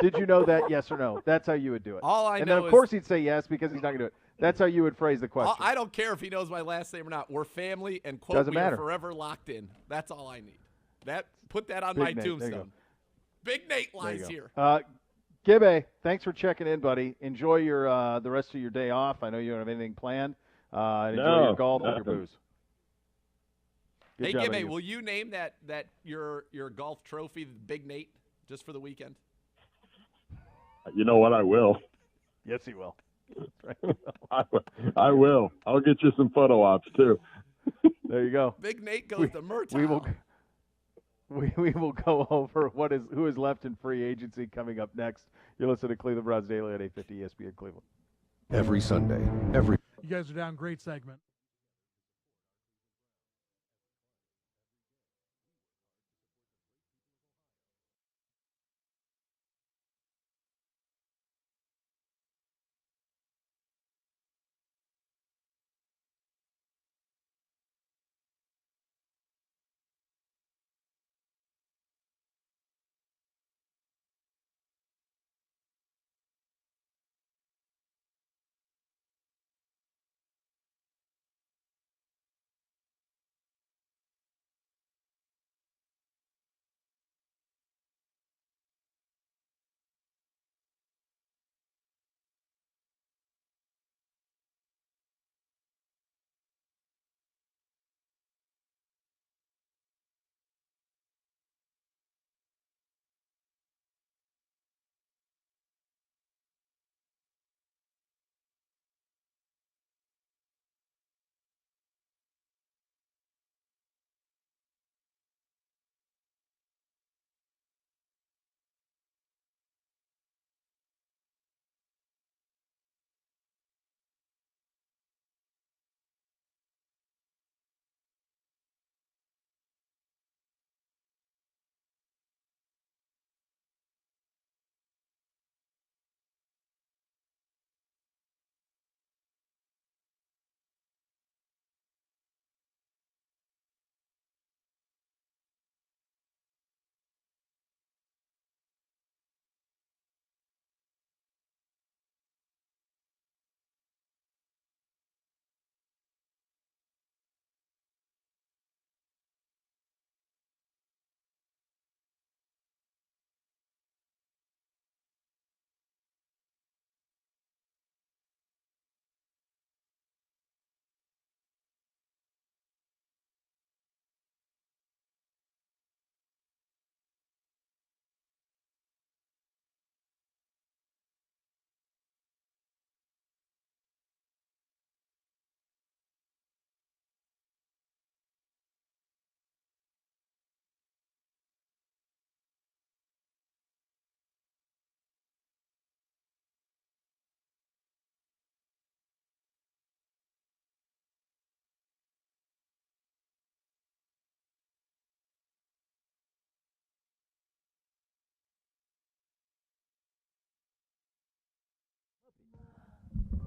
Did you know that? Yes or no? That's how you would do it. All I and know then of course he'd say yes because he's not going to do it. That's how you would phrase the question. I don't care if he knows my last name or not. We're family, and quote, Doesn't matter. Are forever locked in. That's all I need. Put that on my tombstone. Big Nate lies here. Gibbe, thanks for checking in, buddy. Enjoy your the rest of your day off. I know you don't have anything planned. Enjoy your golf and your booze. Hey, Gibbe, will you name that your golf trophy Big Nate just for the weekend? You know what? I will. Yes, he will. I will. I'll get you some photo ops too. There you go. Big Nate goes to Murtaugh. We will go over who is left in free agency coming up next. You're listening to Cleveland Browns Daily at 850 ESPN Cleveland. Every Sunday, every You guys are down. Great segment.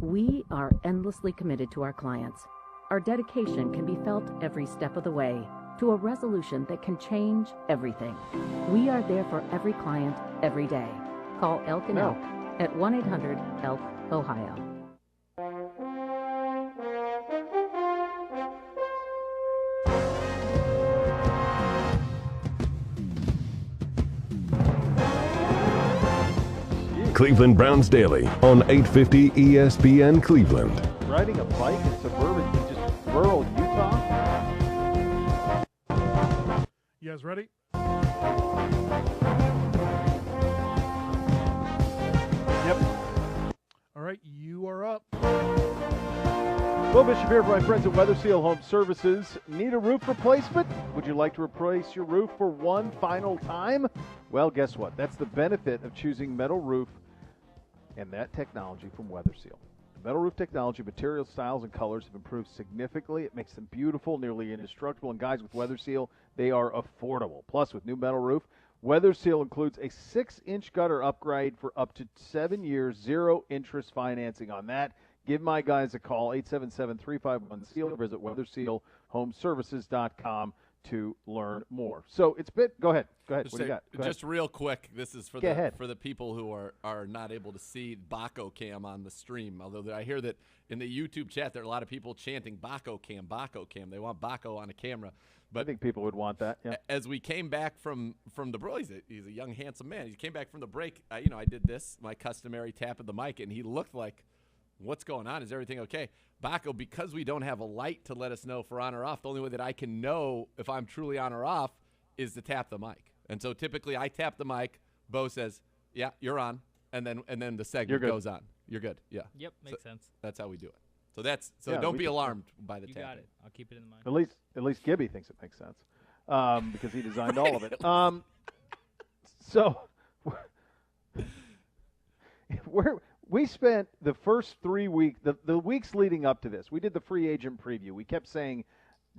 We are endlessly committed to our clients. Our dedication can be felt every step of the way to a resolution that can change everything. We are there for every client, every day. Call Elk and Elk at 1-800-ELK-OHIO. Cleveland Browns Daily on 850 ESPN Cleveland. Riding a bike in suburban, just rural Utah. You guys ready? Yep. All right, you are up. Beau Bishop here for my friends at Weather Seal Home Services. Need a roof replacement? Would you like to replace your roof for one final time? Well, guess what? That's the benefit of choosing metal roof and that technology from Weather Seal. The metal roof technology, materials, styles, and colors have improved significantly. It makes them beautiful, nearly indestructible. And guys, with Weather Seal, they are affordable. Plus, with new metal roof, Weather Seal includes a 6-inch gutter upgrade for up to 7 years, zero interest financing on that. Give my guys a call, 877-351-SEAL, or visit weathersealhomeservices.com to learn more. So it's been, go ahead. What do you got? Just real quick, this is for the people who are not able to see Baco Cam on the stream. Although I hear that in the YouTube chat there are a lot of people chanting Baco Cam, Baco Cam. They want Baco on a camera. But I think people would want that. Yeah. As we came back from the break, he's a young, handsome man. He came back from the break. I did this, my customary tap of the mic, and he looked like, what's going on? Is everything okay? Baco, because we don't have a light to let us know if we're on or off, the only way that I can know if I'm truly on or off is to tap the mic. And so typically I tap the mic, Beau says, yeah, you're on, and then the segment goes on. You're good. Yeah. Yep, makes sense. That's how we do it. So don't be alarmed by the tapping. You got it. I'll keep it in mind. At least Gibby thinks it makes sense because he designed all of it. So we spent the first 3 weeks, the weeks leading up to this, we did the free agent preview. We kept saying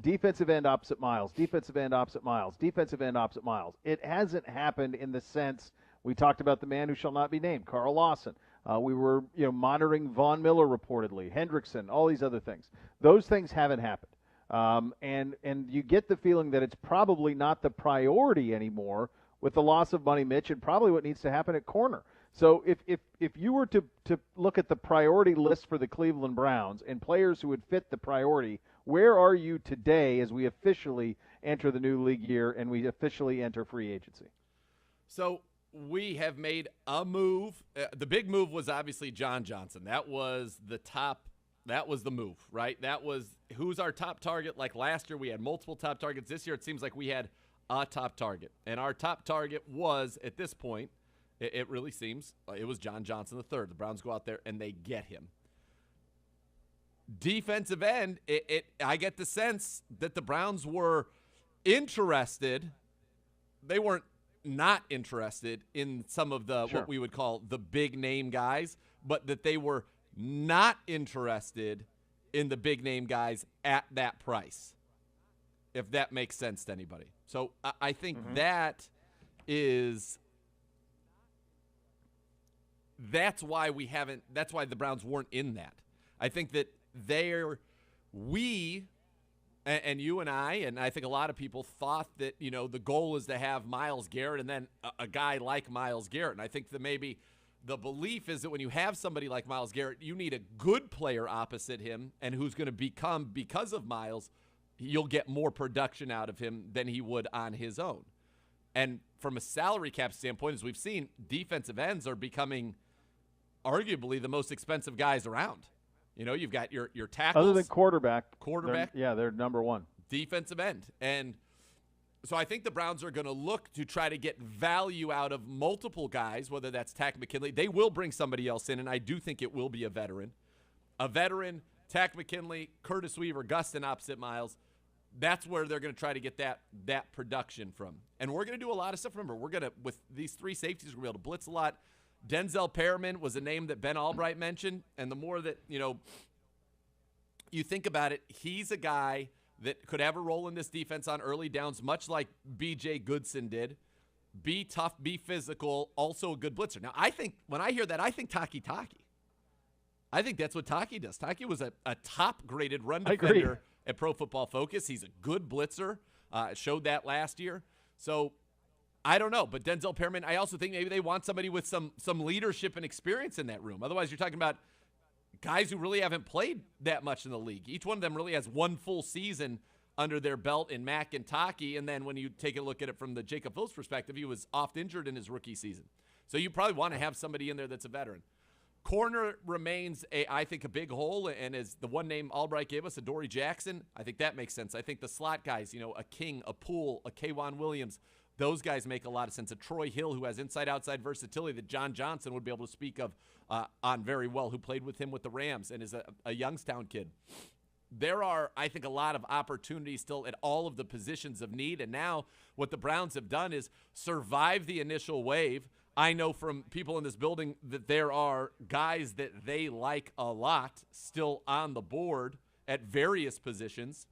defensive end opposite Miles, defensive end opposite Miles, defensive end opposite Miles. It hasn't happened in the sense we talked about the man who shall not be named, Carl Lawson. We were monitoring Von Miller reportedly, Hendrickson, all these other things. Those things haven't happened. And you get the feeling that it's probably not the priority anymore with the loss of Money Mitch and probably what needs to happen at corner. So if you were to look at the priority list for the Cleveland Browns and players who would fit the priority, where are you today as we officially enter the new league year and we officially enter free agency? So we have made a move. The big move was obviously John Johnson. That was the top. That was the move, right? That was who's our top target. Like last year we had multiple top targets. This year it seems like we had a top target. And our top target was, at this point, it really seems, it was John Johnson III. The Browns go out there and they get him. Defensive end, I get the sense that the Browns were interested. They weren't not interested in some of the what we would call the big name guys, but that they were not interested in the big name guys at that price, if that makes sense to anybody. So I think that's why the Browns weren't in that. I think that and you and I think a lot of people thought that, the goal is to have Myles Garrett and then a guy like Myles Garrett. And I think that maybe the belief is that when you have somebody like Myles Garrett, you need a good player opposite him and who's going to become, because of Myles, you'll get more production out of him than he would on his own. And from a salary cap standpoint, as we've seen, defensive ends are becoming arguably the most expensive guys around. You've got your tackles. Other than quarterback. They're number one. Defensive end. And so I think the Browns are going to look to try to get value out of multiple guys, whether that's Takk McKinley. They will bring somebody else in, and I do think it will be a veteran. Takk McKinley, Curtis Weaver, Gustin opposite Miles. That's where they're going to try to get that production from. And we're going to do a lot of stuff. Remember, we're going to, with these three safeties, we're going to be able to blitz a lot. Denzel Perriman was a name that Ben Albright mentioned, and the more that, you think about it, he's a guy that could have a role in this defense on early downs, much like B.J. Goodson did. Be tough, be physical, also a good blitzer. Now, I think, when I hear that, I think Taki. I think that's what Taki does. Taki was a top-graded run defender at Pro Football Focus. He's a good blitzer. Showed that last year. So, I don't know, but Denzel Perriman, I also think maybe they want somebody with some leadership and experience in that room. Otherwise, you're talking about guys who really haven't played that much in the league. Each one of them really has one full season under their belt in Mack and Taki, and then when you take a look at it from the Jacob Phillips perspective, he was oft injured in his rookie season. So you probably want to have somebody in there that's a veteran. Corner remains, I think, a big hole, and as the one name Albright gave us, Adoree Jackson, I think that makes sense. I think the slot guys, a King, a Poole, a K'Wan Williams, those guys make a lot of sense. A Troy Hill, who has inside-outside versatility that John Johnson would be able to speak of on very well, who played with him with the Rams and is a Youngstown kid. There are, I think, a lot of opportunities still at all of the positions of need, and now what the Browns have done is survive the initial wave. I know from people in this building that there are guys that they like a lot still on the board at various positions,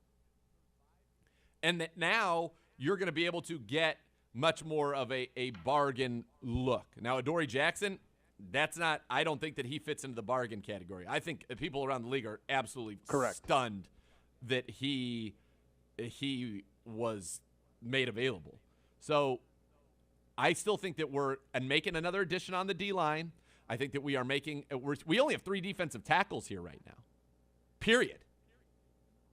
and that now you're going to be able to get much more of a bargain look. Now, Adoree Jackson, I don't think that he fits into the bargain category. I think people around the league are absolutely stunned that he was made available. So I still think that we're making another addition on the D-line. I think that we are making we only have 3 defensive tackles here right now, period.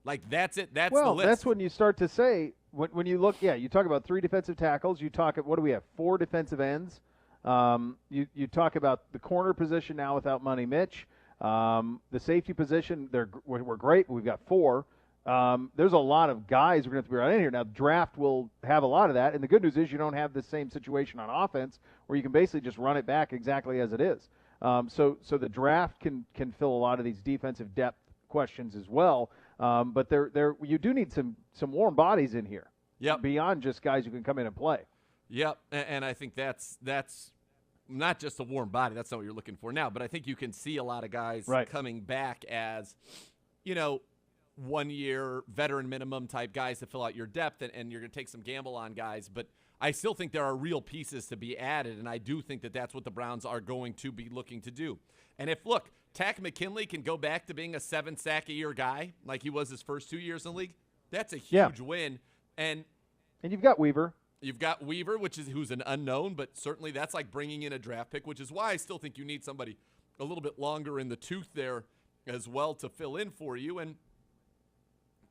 Like, that's it. That's the list. Well, that's when you start to say, when you look, you talk about 3 defensive tackles. You talk, what do we have, 4 defensive ends. You talk about the corner position now without Money Mitch. The safety position, we're great. We've got 4. There's a lot of guys we're going to have to be right in here. Now, draft will have a lot of that, and the good news is you don't have the same situation on offense where you can basically just run it back exactly as it is. So the draft can fill a lot of these defensive depth questions as well. But you do need some warm bodies in here. Yep. Beyond just guys who can come in and play. Yep. And I think that's not just a warm body. That's not what you're looking for now. But I think you can see a lot of guys coming back as, 1 year veteran minimum type guys to fill out your depth, and you're going to take some gamble on guys. But I still think there are real pieces to be added, and I do think that that's what the Browns are going to be looking to do. And if, look, Takk McKinley can go back to being a 7-sack-a-year guy like he was his first 2 years in the league, that's a huge win. And you've got Weaver. You've got Weaver, who's an unknown, but certainly that's like bringing in a draft pick, which is why I still think you need somebody a little bit longer in the tooth there as well to fill in for you. And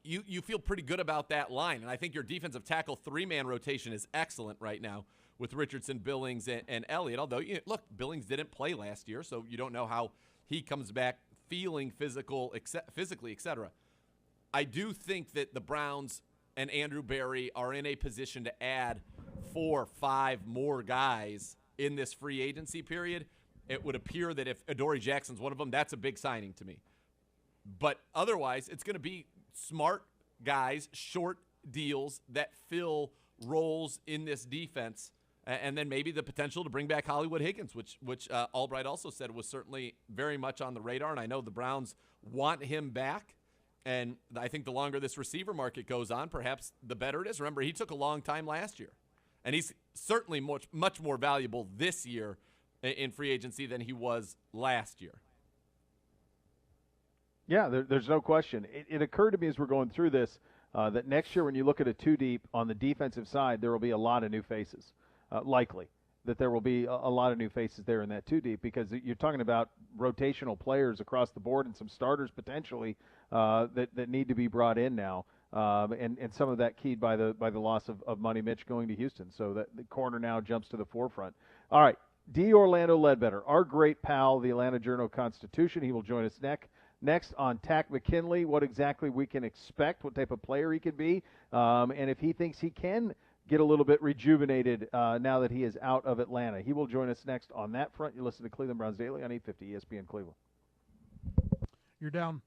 you feel pretty good about that line. And I think your defensive tackle 3-man rotation is excellent right now with Richardson, Billings, and Elliott. Although, look, Billings didn't play last year, so you don't know how he comes back feeling physically, et cetera. I do think that the Browns and Andrew Berry are in a position to add 4 or 5 more guys in this free agency period. It would appear that if Adoree Jackson's one of them, that's a big signing to me. But otherwise, it's going to be smart guys, short deals that fill roles in this defense, and then maybe the potential to bring back Hollywood Higgins, which Albright also said was certainly very much on the radar, and I know the Browns want him back. And I think the longer this receiver market goes on, perhaps the better it is. Remember, he took a long time last year, and he's certainly much more valuable this year in free agency than he was last year. Yeah, there's no question. It occurred to me as we're going through this that next year when you look at a 2-deep on the defensive side, there will be a lot of new faces, likely. That there will be a lot of new faces there in that 2-deep because you're talking about rotational players across the board and some starters potentially that need to be brought in now, and some of that keyed by the loss of Money Mitch going to Houston. So that the corner now jumps to the forefront. All right, D. Orlando Ledbetter, our great pal, the Atlanta Journal-Constitution. He will join us next on Takk McKinley, what exactly we can expect, what type of player he could be, and if he thinks he can get a little bit rejuvenated now that he is out of Atlanta. He will join us next on that front. You listen to Cleveland Browns Daily on 850 ESPN Cleveland. You're down.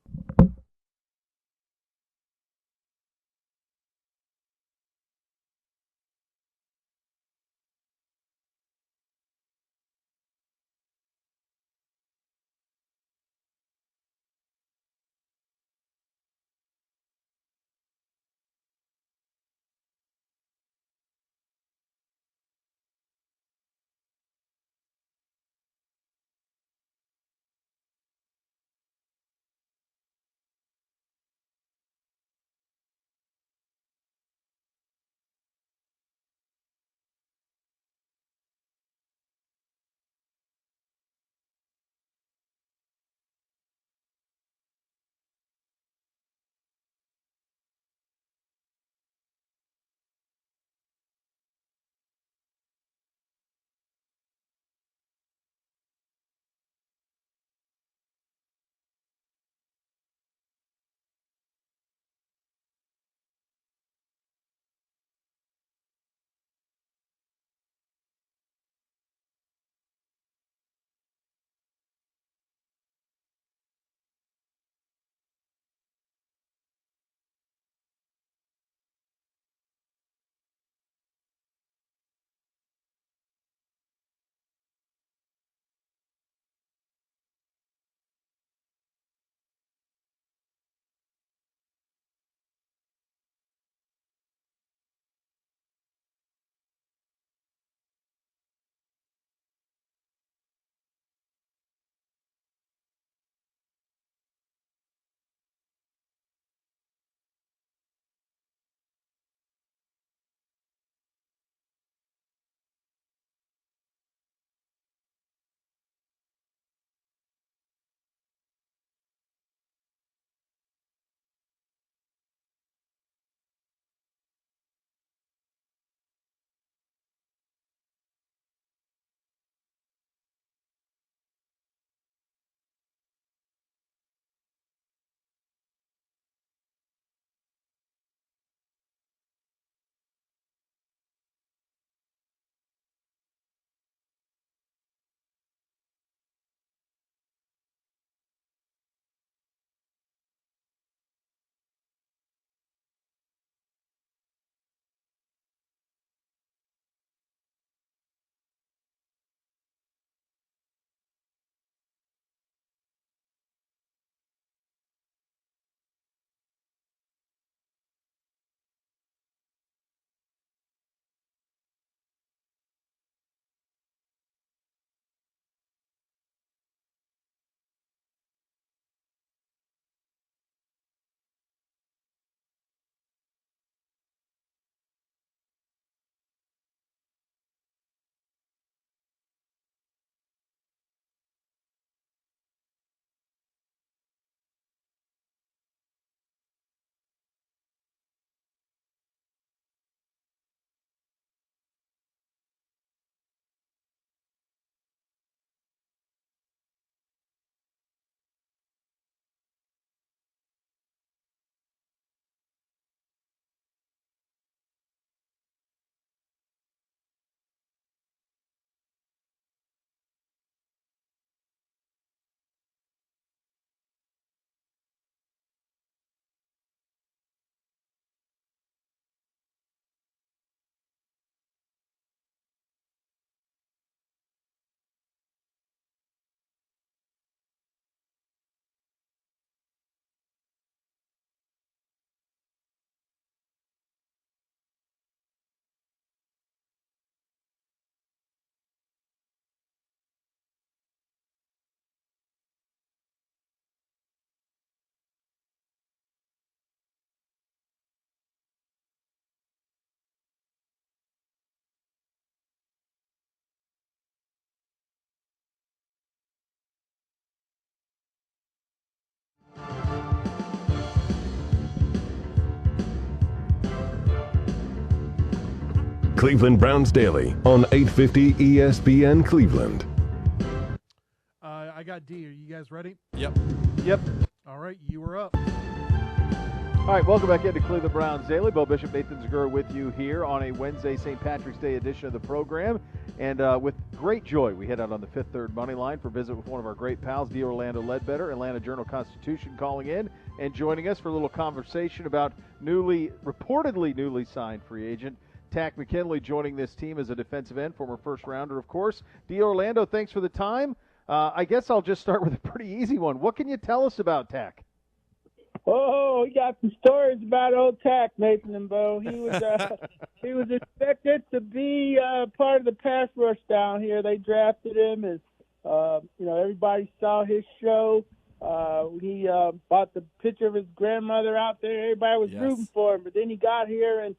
Cleveland Browns Daily on 850 ESPN Cleveland. I got D. Are you guys ready? Yep. All right, you are up. All right, welcome back into Cleveland Browns Daily. Beau Bishop, Nathan Zegura with you here on a Wednesday St. Patrick's Day edition of the program. And with great joy, we head out on the Fifth Third Money Line for a visit with one of our great pals, D. Orlando Ledbetter, Atlanta Journal-Constitution, calling in and joining us for a little conversation about reportedly newly signed free agent Takk McKinley joining this team as a defensive end, former first-rounder, of course. D. Orlando, thanks for the time. I guess I'll just start with a pretty easy one. What can you tell us about Takk? Oh, we got some stories about old Takk, Nathan and Beau. He was expected to be part of the pass rush down here. They drafted him, and everybody saw his show. He bought the picture of his grandmother out there. Everybody was rooting for him, but then he got here and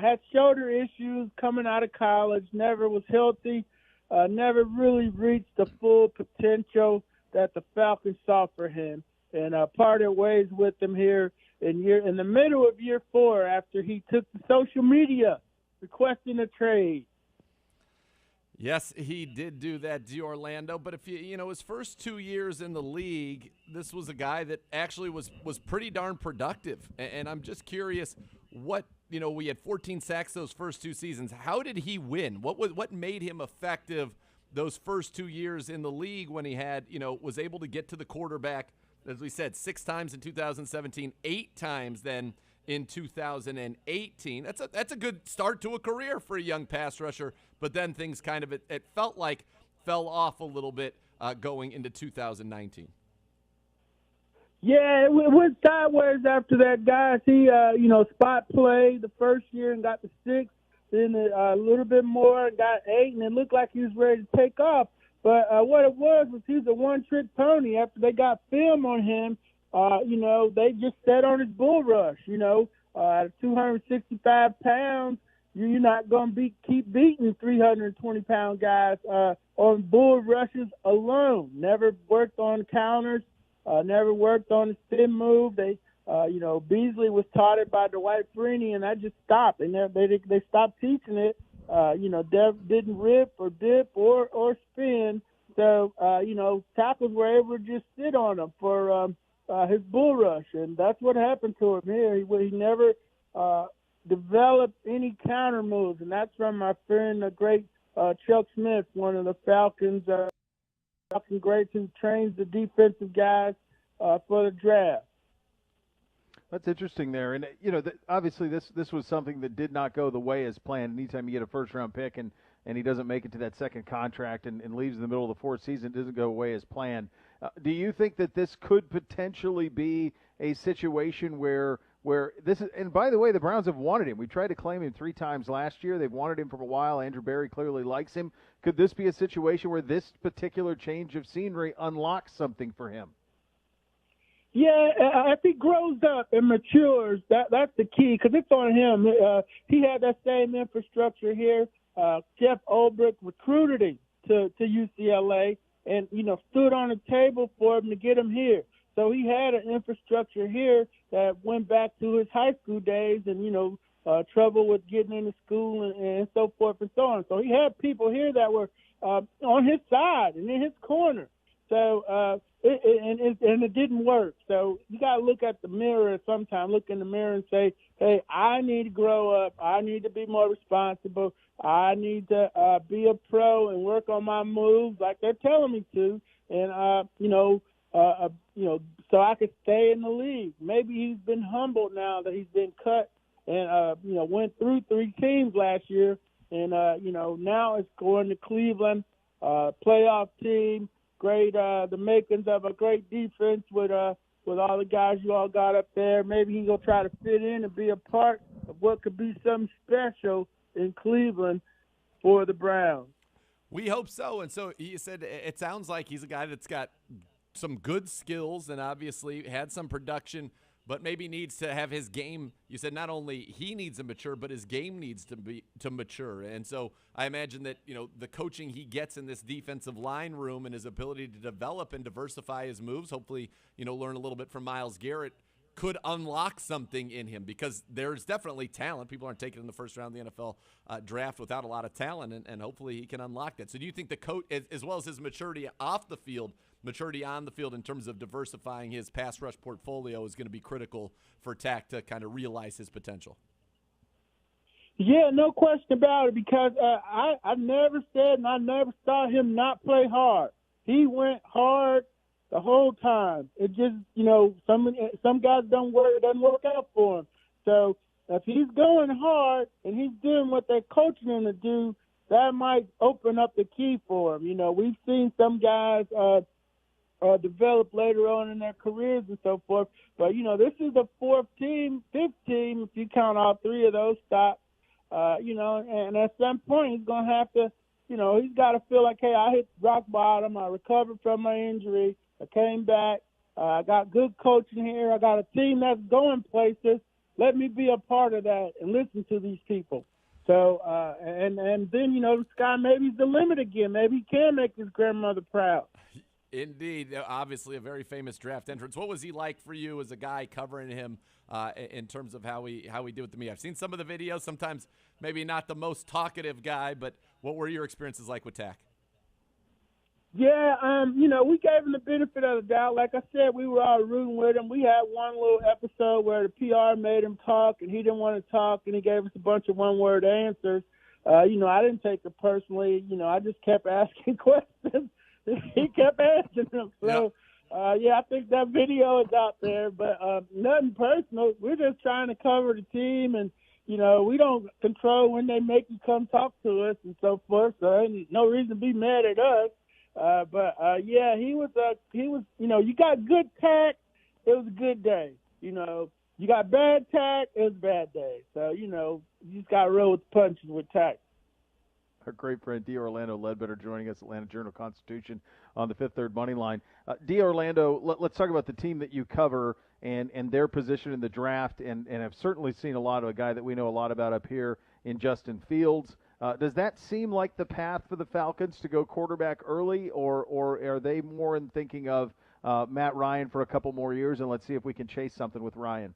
had shoulder issues coming out of college. Never was healthy. Never really reached the full potential that the Falcons saw for him. And parted ways with him here in the middle of year 4 after he took to social media requesting a trade. Yes, he did do that, D. Orlando. But if his first 2 years in the league, this was a guy that actually was pretty darn productive. And I'm just curious, we had 14 sacks those first 2 seasons. How did he win? What made him effective those first 2 years in the league when he had was able to get to the quarterback? As we said, 6 times in 2017, 8 times then in 2018. That's a good start to a career for a young pass rusher. But then things kind of it felt like fell off a little bit going into 2019. Yeah, it went sideways after that, guys. He spot played the first year and got the 6, then a little bit more and got 8, and it looked like he was ready to take off. But what it was he was a one-trick pony. After they got film on him, they just sat on his bull rush. At 265 pounds, you're not going to keep beating 320-pound guys on bull rushes alone. Never worked on counters, never worked on the spin move. Beasley was taught it by Dwight Freeney, and that just stopped. They stopped teaching it. Didn't rip or dip or spin. So, tackles were able to just sit on him for his bull rush. And that's what happened to him here. He never developed any counter moves. And that's from my friend, the great Chuck Smith, one of the Falcons greats who trains the defensive guys for the draft. That's interesting there. And, obviously this was something that did not go the way as planned. Anytime you get a first-round pick and he doesn't make it to that second contract and leaves in the middle of the 4th season, it doesn't go away as planned. Do you think that this could potentially be a situation where this is – and by the way, the Browns have wanted him. We tried to claim him 3 times last year. They've wanted him for a while. Andrew Berry clearly likes him. Could this be a situation where this particular change of scenery unlocks something for him? Yeah, if he grows up and matures, that's the key, because it's on him. He had that same infrastructure here. Jeff Ulbrich recruited him to UCLA and, stood on the table for him to get him here. So he had an infrastructure here that went back to his high school days and, trouble with getting into school and so forth and so on. So he had people here that were on his side and in his corner. So it didn't work. So you got to look at the mirror sometime, look in the mirror and say, hey, I need to grow up. I need to be more responsible. I need to be a pro and work on my moves like they're telling me to. And, so I could stay in the league. Maybe he's been humbled now that he's been cut and, went through 3 teams last year. And, now it's going to Cleveland, playoff team. Great, the makings of a great defense with all the guys you all got up there. Maybe he's going to try to fit in and be a part of what could be something special in Cleveland for the Browns. We hope so. And so you said it sounds like he's a guy that's got some good skills and obviously had some production, but maybe needs to have his game. You said not only he needs to mature, but his game needs to mature. And so I imagine that, the coaching he gets in this defensive line room and his ability to develop and diversify his moves, hopefully, learn a little bit from Myles Garrett, could unlock something in him, because there's definitely talent. People aren't taking in the first round of the NFL draft without a lot of talent, and hopefully he can unlock that. So do you think the coach, as well as his maturity off the field, maturity on the field in terms of diversifying his pass rush portfolio, is going to be critical for Tack to kind of realize his potential? Yeah, no question about it, because I never said and I never saw him not play hard. He went hard the whole time. It just, some guys it doesn't work out for him. So if he's going hard and he's doing what they're coaching him to do, that might open up the key for him. We've seen some guys develop later on in their careers and so forth. But, this is the fifth team, if you count all three of those stops. And at some point he's going to have to, he's got to feel like, hey, I hit rock bottom. I recovered from my injury. I came back. I got good coaching here. I got a team that's going places. Let me be a part of that and listen to these people. So, and then, the sky maybe is the limit again. Maybe he can make his grandmother proud. Indeed. Obviously a very famous draft entrance. What was he like for you as a guy covering him in terms of how he did with the media? I've seen some of the videos, sometimes maybe not the most talkative guy, but what were your experiences like with Tack? Yeah, we gave him the benefit of the doubt. Like I said, we were all rooting with him. We had one little episode where the PR made him talk, and he didn't want to talk, and he gave us a bunch of one-word answers. I didn't take it personally. I just kept asking questions. He kept answering them. So, I think that video is out there, but nothing personal. We're just trying to cover the team, and, we don't control when they make you come talk to us and so forth, so there's no reason to be mad at us. He was, you got good Tack, it was a good day. You got bad Tack, it was a bad day. So, you just got to roll with the punches with Tack. Our great friend D. Orlando Ledbetter joining us, Atlanta Journal-Constitution, on the Fifth Third Money Line. D. Orlando, let's talk about the team that you cover and their position in the draft, and have certainly seen a lot of a guy that we know a lot about up here in Justin Fields. Does that seem like the path for the Falcons to go quarterback early, or are they more in thinking of Matt Ryan for a couple more years, and let's see if we can chase something with Ryan?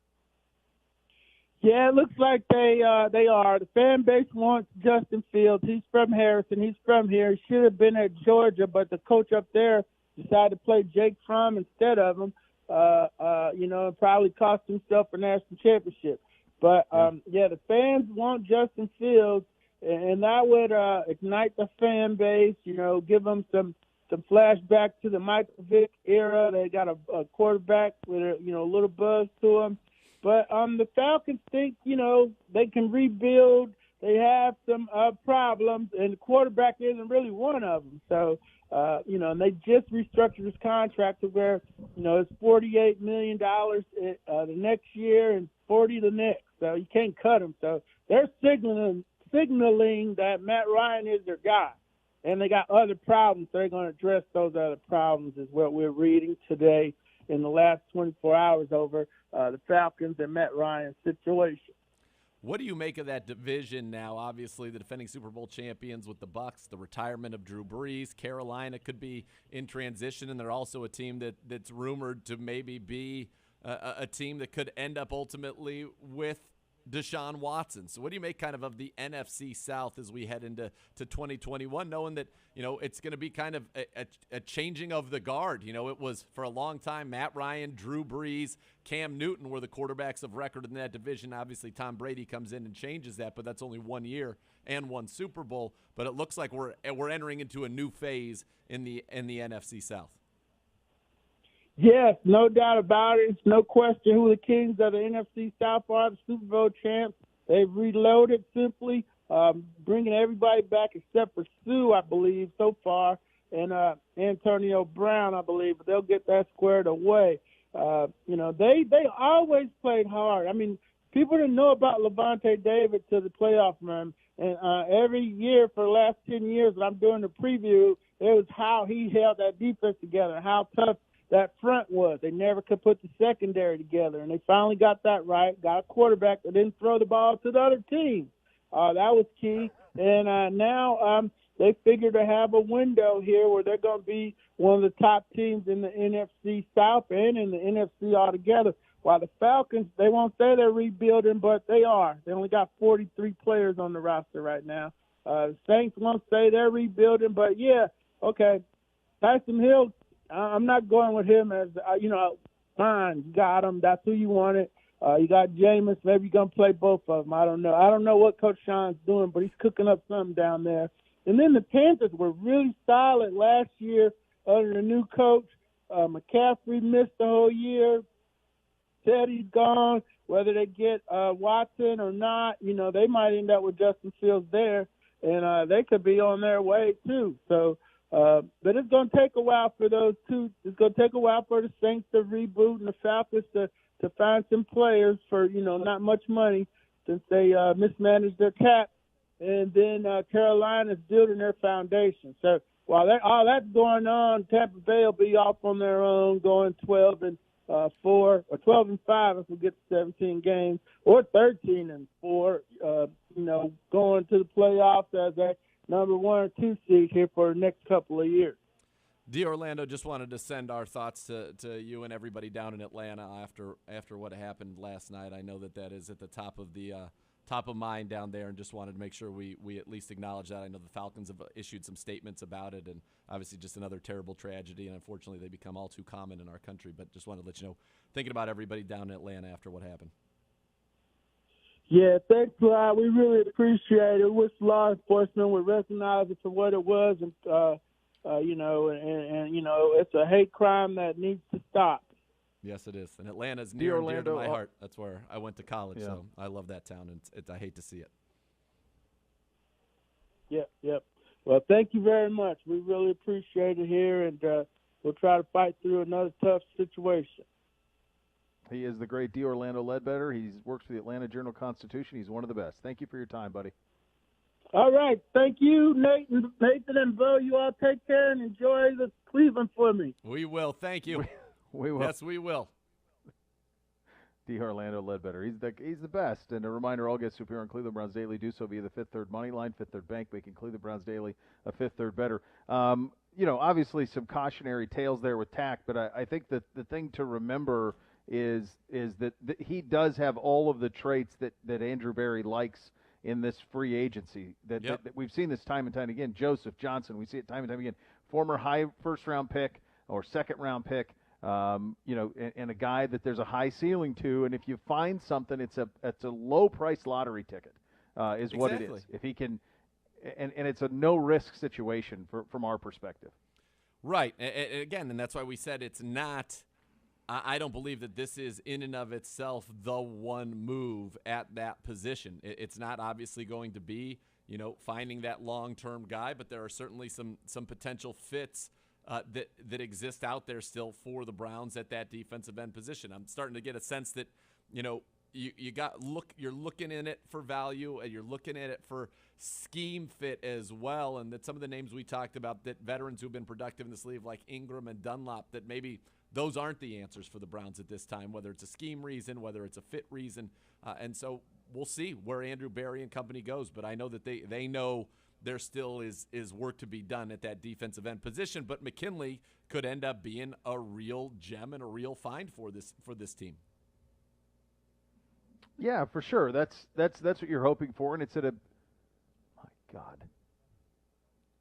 Yeah, it looks like they are. The fan base wants Justin Fields. He's from Harrison. He's from here. He should have been at Georgia, but the coach up there decided to play Jake Fromm instead of him. It probably cost himself a national championship. But, the fans want Justin Fields, and that would ignite the fan base, give them some flashback to the Michael Vick era. They got a quarterback with a little buzz to him. But the Falcons think, they can rebuild. They have some problems, and the quarterback isn't really one of them. So, and they just restructured his contract to where, it's $48 million the next year and $40 the next. So you can't cut him. So they're signaling that Matt Ryan is their guy. And they got other problems, so they're going to address those other problems, is what we're reading today in the last 24 hours over the Falcons and Matt Ryan's situation. What do you make of that division now? Obviously, the defending Super Bowl champions with the Bucs, the retirement of Drew Brees. Carolina could be in transition, and they're also a team that's rumored to maybe be a team that could end up ultimately with Deshaun Watson. So what do you make kind of the NFC South as we head into 2021, knowing that, it's going to be kind of a changing of the guard? It was for a long time Matt Ryan, Drew Brees, Cam Newton were the quarterbacks of record in that division. Obviously, Tom Brady comes in and changes that, but that's only 1 year and one Super Bowl. But it looks like we're entering into a new phase in the NFC South. Yes, no doubt about it. It's no question who the kings of the NFC South are, the Super Bowl champs. They've reloaded simply, bringing everybody back except for Sue, I believe, so far, and Antonio Brown, I believe. But they'll get that squared away. They always played hard. I mean, people didn't know about Levante David to the playoff run. And every year for the last 10 years when I'm doing the preview, it was how he held that defense together, how tough that front was. They never could put the secondary together, and they finally got that right, got a quarterback that didn't throw the ball to the other team. That was key. And now they figure to have a window here where they're going to be one of the top teams in the NFC South and in the NFC altogether. while the Falcons, they won't say they're rebuilding, but they are. They only got 43 players on the roster right now. The Saints won't say they're rebuilding, but yeah, okay. Tyson Hill, I'm not going with him as, fine, you got him. That's who you wanted. You got Jameis. Maybe you're going to play both of them. I don't know. I don't know what Coach Sean's doing, but he's cooking up something down there. And then the Panthers were really solid last year under the new coach. McCaffrey missed the whole year. Teddy's gone. Whether they get Watson or not, they might end up with Justin Fields there, and they could be on their way too. So, but it's going to take a while for those two. It's going to take a while for the Saints to reboot and the Falcons to find some players for, not much money since they mismanaged their cap. And then Carolina's building their foundation. So while all that's going on, Tampa Bay will be off on their own, going 12-4 or 12-5 if we get to 17 games, or 13-4. Going to the playoffs as a number 1 or 2 seed here for the next couple of years. D. Orlando, just wanted to send our thoughts to you and everybody down in Atlanta after what happened last night. I know that is at the top of mind down there, and just wanted to make sure we at least acknowledge that. I know the Falcons have issued some statements about it, and obviously just another terrible tragedy, and unfortunately they become all too common in our country. But just wanted to let you know, thinking about everybody down in Atlanta after what happened. Yeah, thanks a lot. We really appreciate it. Wish law enforcement would recognize it for what it was, and it's a hate crime that needs to stop. Yes, it is. And Atlanta's near and dear to my heart. That's where I went to college, so I love that town, and I hate to see it. Yep. Well, thank you very much. We really appreciate it here, and we'll try to fight through another tough situation. He is the great D. Orlando Ledbetter. He works for the Atlanta Journal-Constitution. He's one of the best. Thank you for your time, buddy. All right. Thank you, Nathan and Beau. You all take care and enjoy the Cleveland for me. We will. Thank you. We will. Yes, we will. D. Orlando Ledbetter. He's the best. And a reminder, all guests who appear on Cleveland Browns Daily do so via the Fifth Third Money Line, Fifth Third Bank, making Cleveland Browns Daily a Fifth Third better. Obviously some cautionary tales there with Tack, but I think that the thing to remember is that he does have all of the traits that Andrew Berry likes in this free agency. That we've seen this time and time again. Joseph Johnson, we see it time and time again. Former high first-round pick or second-round pick. And a guy that there's a high ceiling to, and if you find something, it's a low-price lottery ticket, is what it is. If he can, and it's a no-risk situation from our perspective. Right. And that's why we said it's not. I don't believe that this is in and of itself the one move at that position. It's not obviously going to be, finding that long-term guy, but there are certainly some potential fits that exist out there still for the Browns at that defensive end position. I'm starting to get a sense that, you're looking in it for value, and you're looking at it for scheme fit as well, and that some of the names we talked about, that veterans who've been productive in this league, like Ingram and Dunlop, that maybe those aren't the answers for the Browns at this time, whether it's a scheme reason, whether it's a fit reason. And so we'll see where Andrew Berry and company goes, but I know that they know there still is work to be done at that defensive end position, but McKinley could end up being a real gem and a real find for this team. Yeah, for sure. That's what you're hoping for, and it's at a – my God.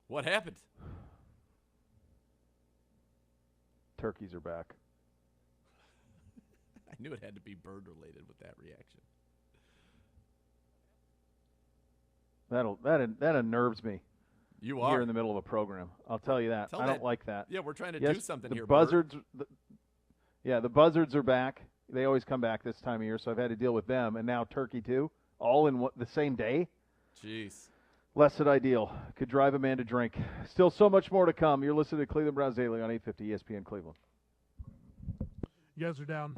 What happened? Turkeys are back. I knew it had to be bird-related with that reaction. That unnerves me. You are here in the middle of a program. I'll tell you that. I don't like that. Yeah, we're trying to do something here. The buzzards. The buzzards are back. They always come back this time of year, so I've had to deal with them, and now turkey too, all in the same day. Jeez. Less than ideal. Could drive a man to drink. Still so much more to come. You're listening to Cleveland Browns Daily on 850 ESPN Cleveland. You guys are down.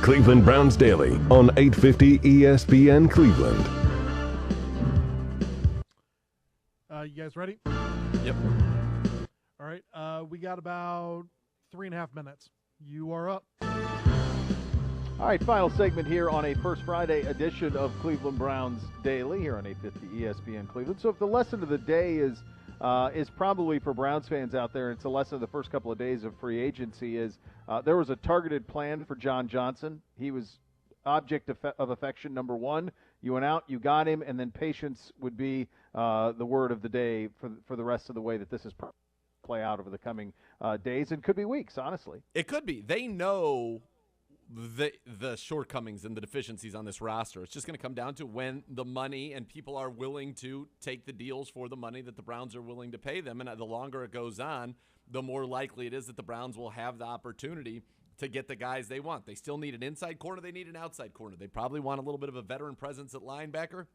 Cleveland Browns Daily on 850 ESPN Cleveland. You guys ready? Yep. All right. We got about 3.5 minutes. You are up. All right, final segment here on a First Friday edition of Cleveland Browns Daily here on 850 ESPN Cleveland. So if the lesson of the day is probably for Browns fans out there, it's a lesson of the first couple of days of free agency, is there was a targeted plan for John Johnson. He was object of affection number one. You went out, you got him, and then patience would be the word of the day for the rest of the way that this is play out over the coming days and could be weeks, honestly. It could be. They know the shortcomings and the deficiencies on this roster. It's just going to come down to when the money and people are willing to take the deals for the money that the Browns are willing to pay them. And the longer it goes on, the more likely it is that the Browns will have the opportunity to get the guys they want. They still need an inside corner. They need an outside corner. They probably want a little bit of a veteran presence at linebacker.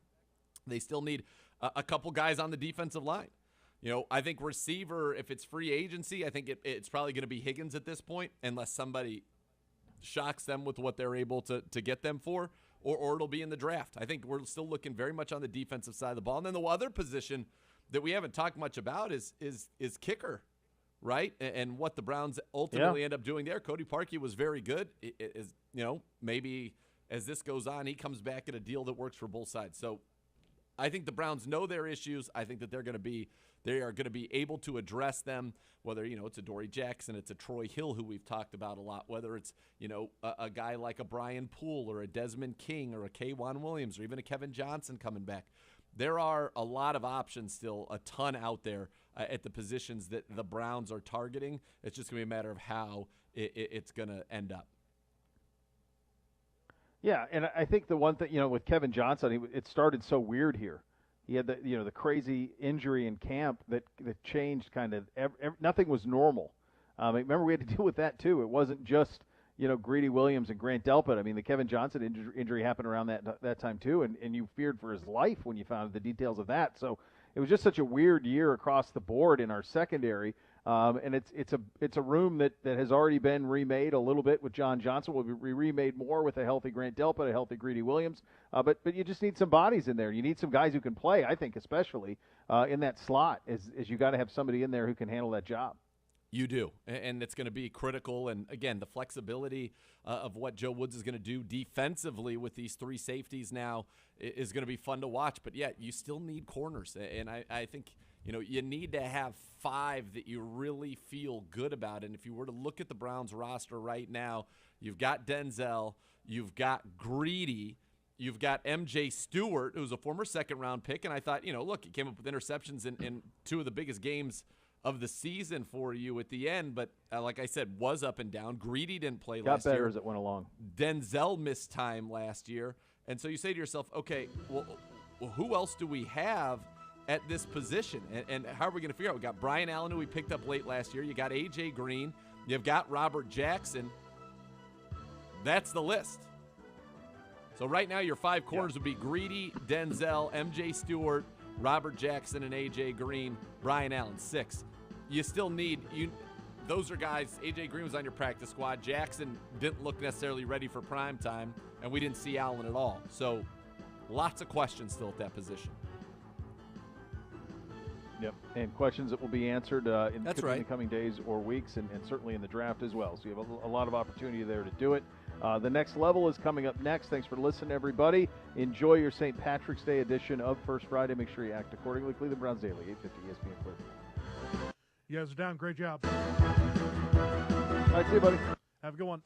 They still need a couple guys on the defensive line. You know, I think receiver, if it's free agency, I think it's probably going to be Higgins at this point, unless somebody shocks them with what they're able to get them for, or it'll be in the draft. I think we're still looking very much on the defensive side of the ball. And then the other position that we haven't talked much about is kicker, right? And what the Browns ultimately end up doing there. Cody Parkey was very good. Maybe as this goes on, he comes back at a deal that works for both sides. So I think the Browns know their issues. I think that they are going to be able to address them, whether, it's a Dory Jackson, it's a Troy Hill, who we've talked about a lot, whether it's, a guy like a Brian Poole or a Desmond King or a K'Wan Williams or even a Kevin Johnson coming back. There are a lot of options still, a ton out there at the positions that the Browns are targeting. It's just going to be a matter of how it's going to end up. Yeah, and I think the one thing, with Kevin Johnson, it started so weird here. He had the crazy injury in camp that changed kind of nothing was normal. Remember, we had to deal with that too. It wasn't just Greedy Williams and Grant Delpit. I mean, the Kevin Johnson injury happened around that time too, and you feared for his life when you found the details of that. So it was just such a weird year across the board in our secondary. And it's a room that has already been remade a little bit with John Johnson. Will be remade more with a healthy Grant Delpit, a healthy Greedy Williams. But you just need some bodies in there. You need some guys who can play, I think, especially in that slot, as you got to have somebody in there who can handle that job. You do, and it's going to be critical. And, again, the flexibility of what Joe Woods is going to do defensively with these three safeties now is going to be fun to watch. But, yeah, you still need corners. And I think – you need to have five that you really feel good about. And if you were to look at the Browns roster right now, you've got Denzel, you've got Greedy, you've got MJ Stewart, who's a former second-round pick. And I thought, look, he came up with interceptions in two of the biggest games of the season for you at the end. But like I said, was up and down. Greedy didn't play last year. Got better as it went along. Denzel missed time last year. And so you say to yourself, okay, well who else do we have at this position, and how are we going to figure out? We got Brian Allen, who we picked up late last year. You got A.J. Green. You've got Robert Jackson. That's the list. So right now your five corners would be Greedy, Denzel, M.J. Stewart, Robert Jackson, and A.J. Green. Brian Allen, 6. You still need – those are guys – A.J. Green was on your practice squad. Jackson didn't look necessarily ready for prime time, and we didn't see Allen at all. So lots of questions still at that position. Yep, and questions that will be answered in the coming days or weeks, and certainly in the draft as well. So you have a lot of opportunity there to do it. The next level is coming up next. Thanks for listening, everybody. Enjoy your St. Patrick's Day edition of First Friday. Make sure you act accordingly. Cleveland Browns Daily, 850 ESPN Cleveland. You guys are down. Great job. All right, see you, buddy. Have a good one.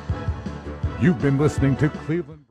You've been listening to Cleveland.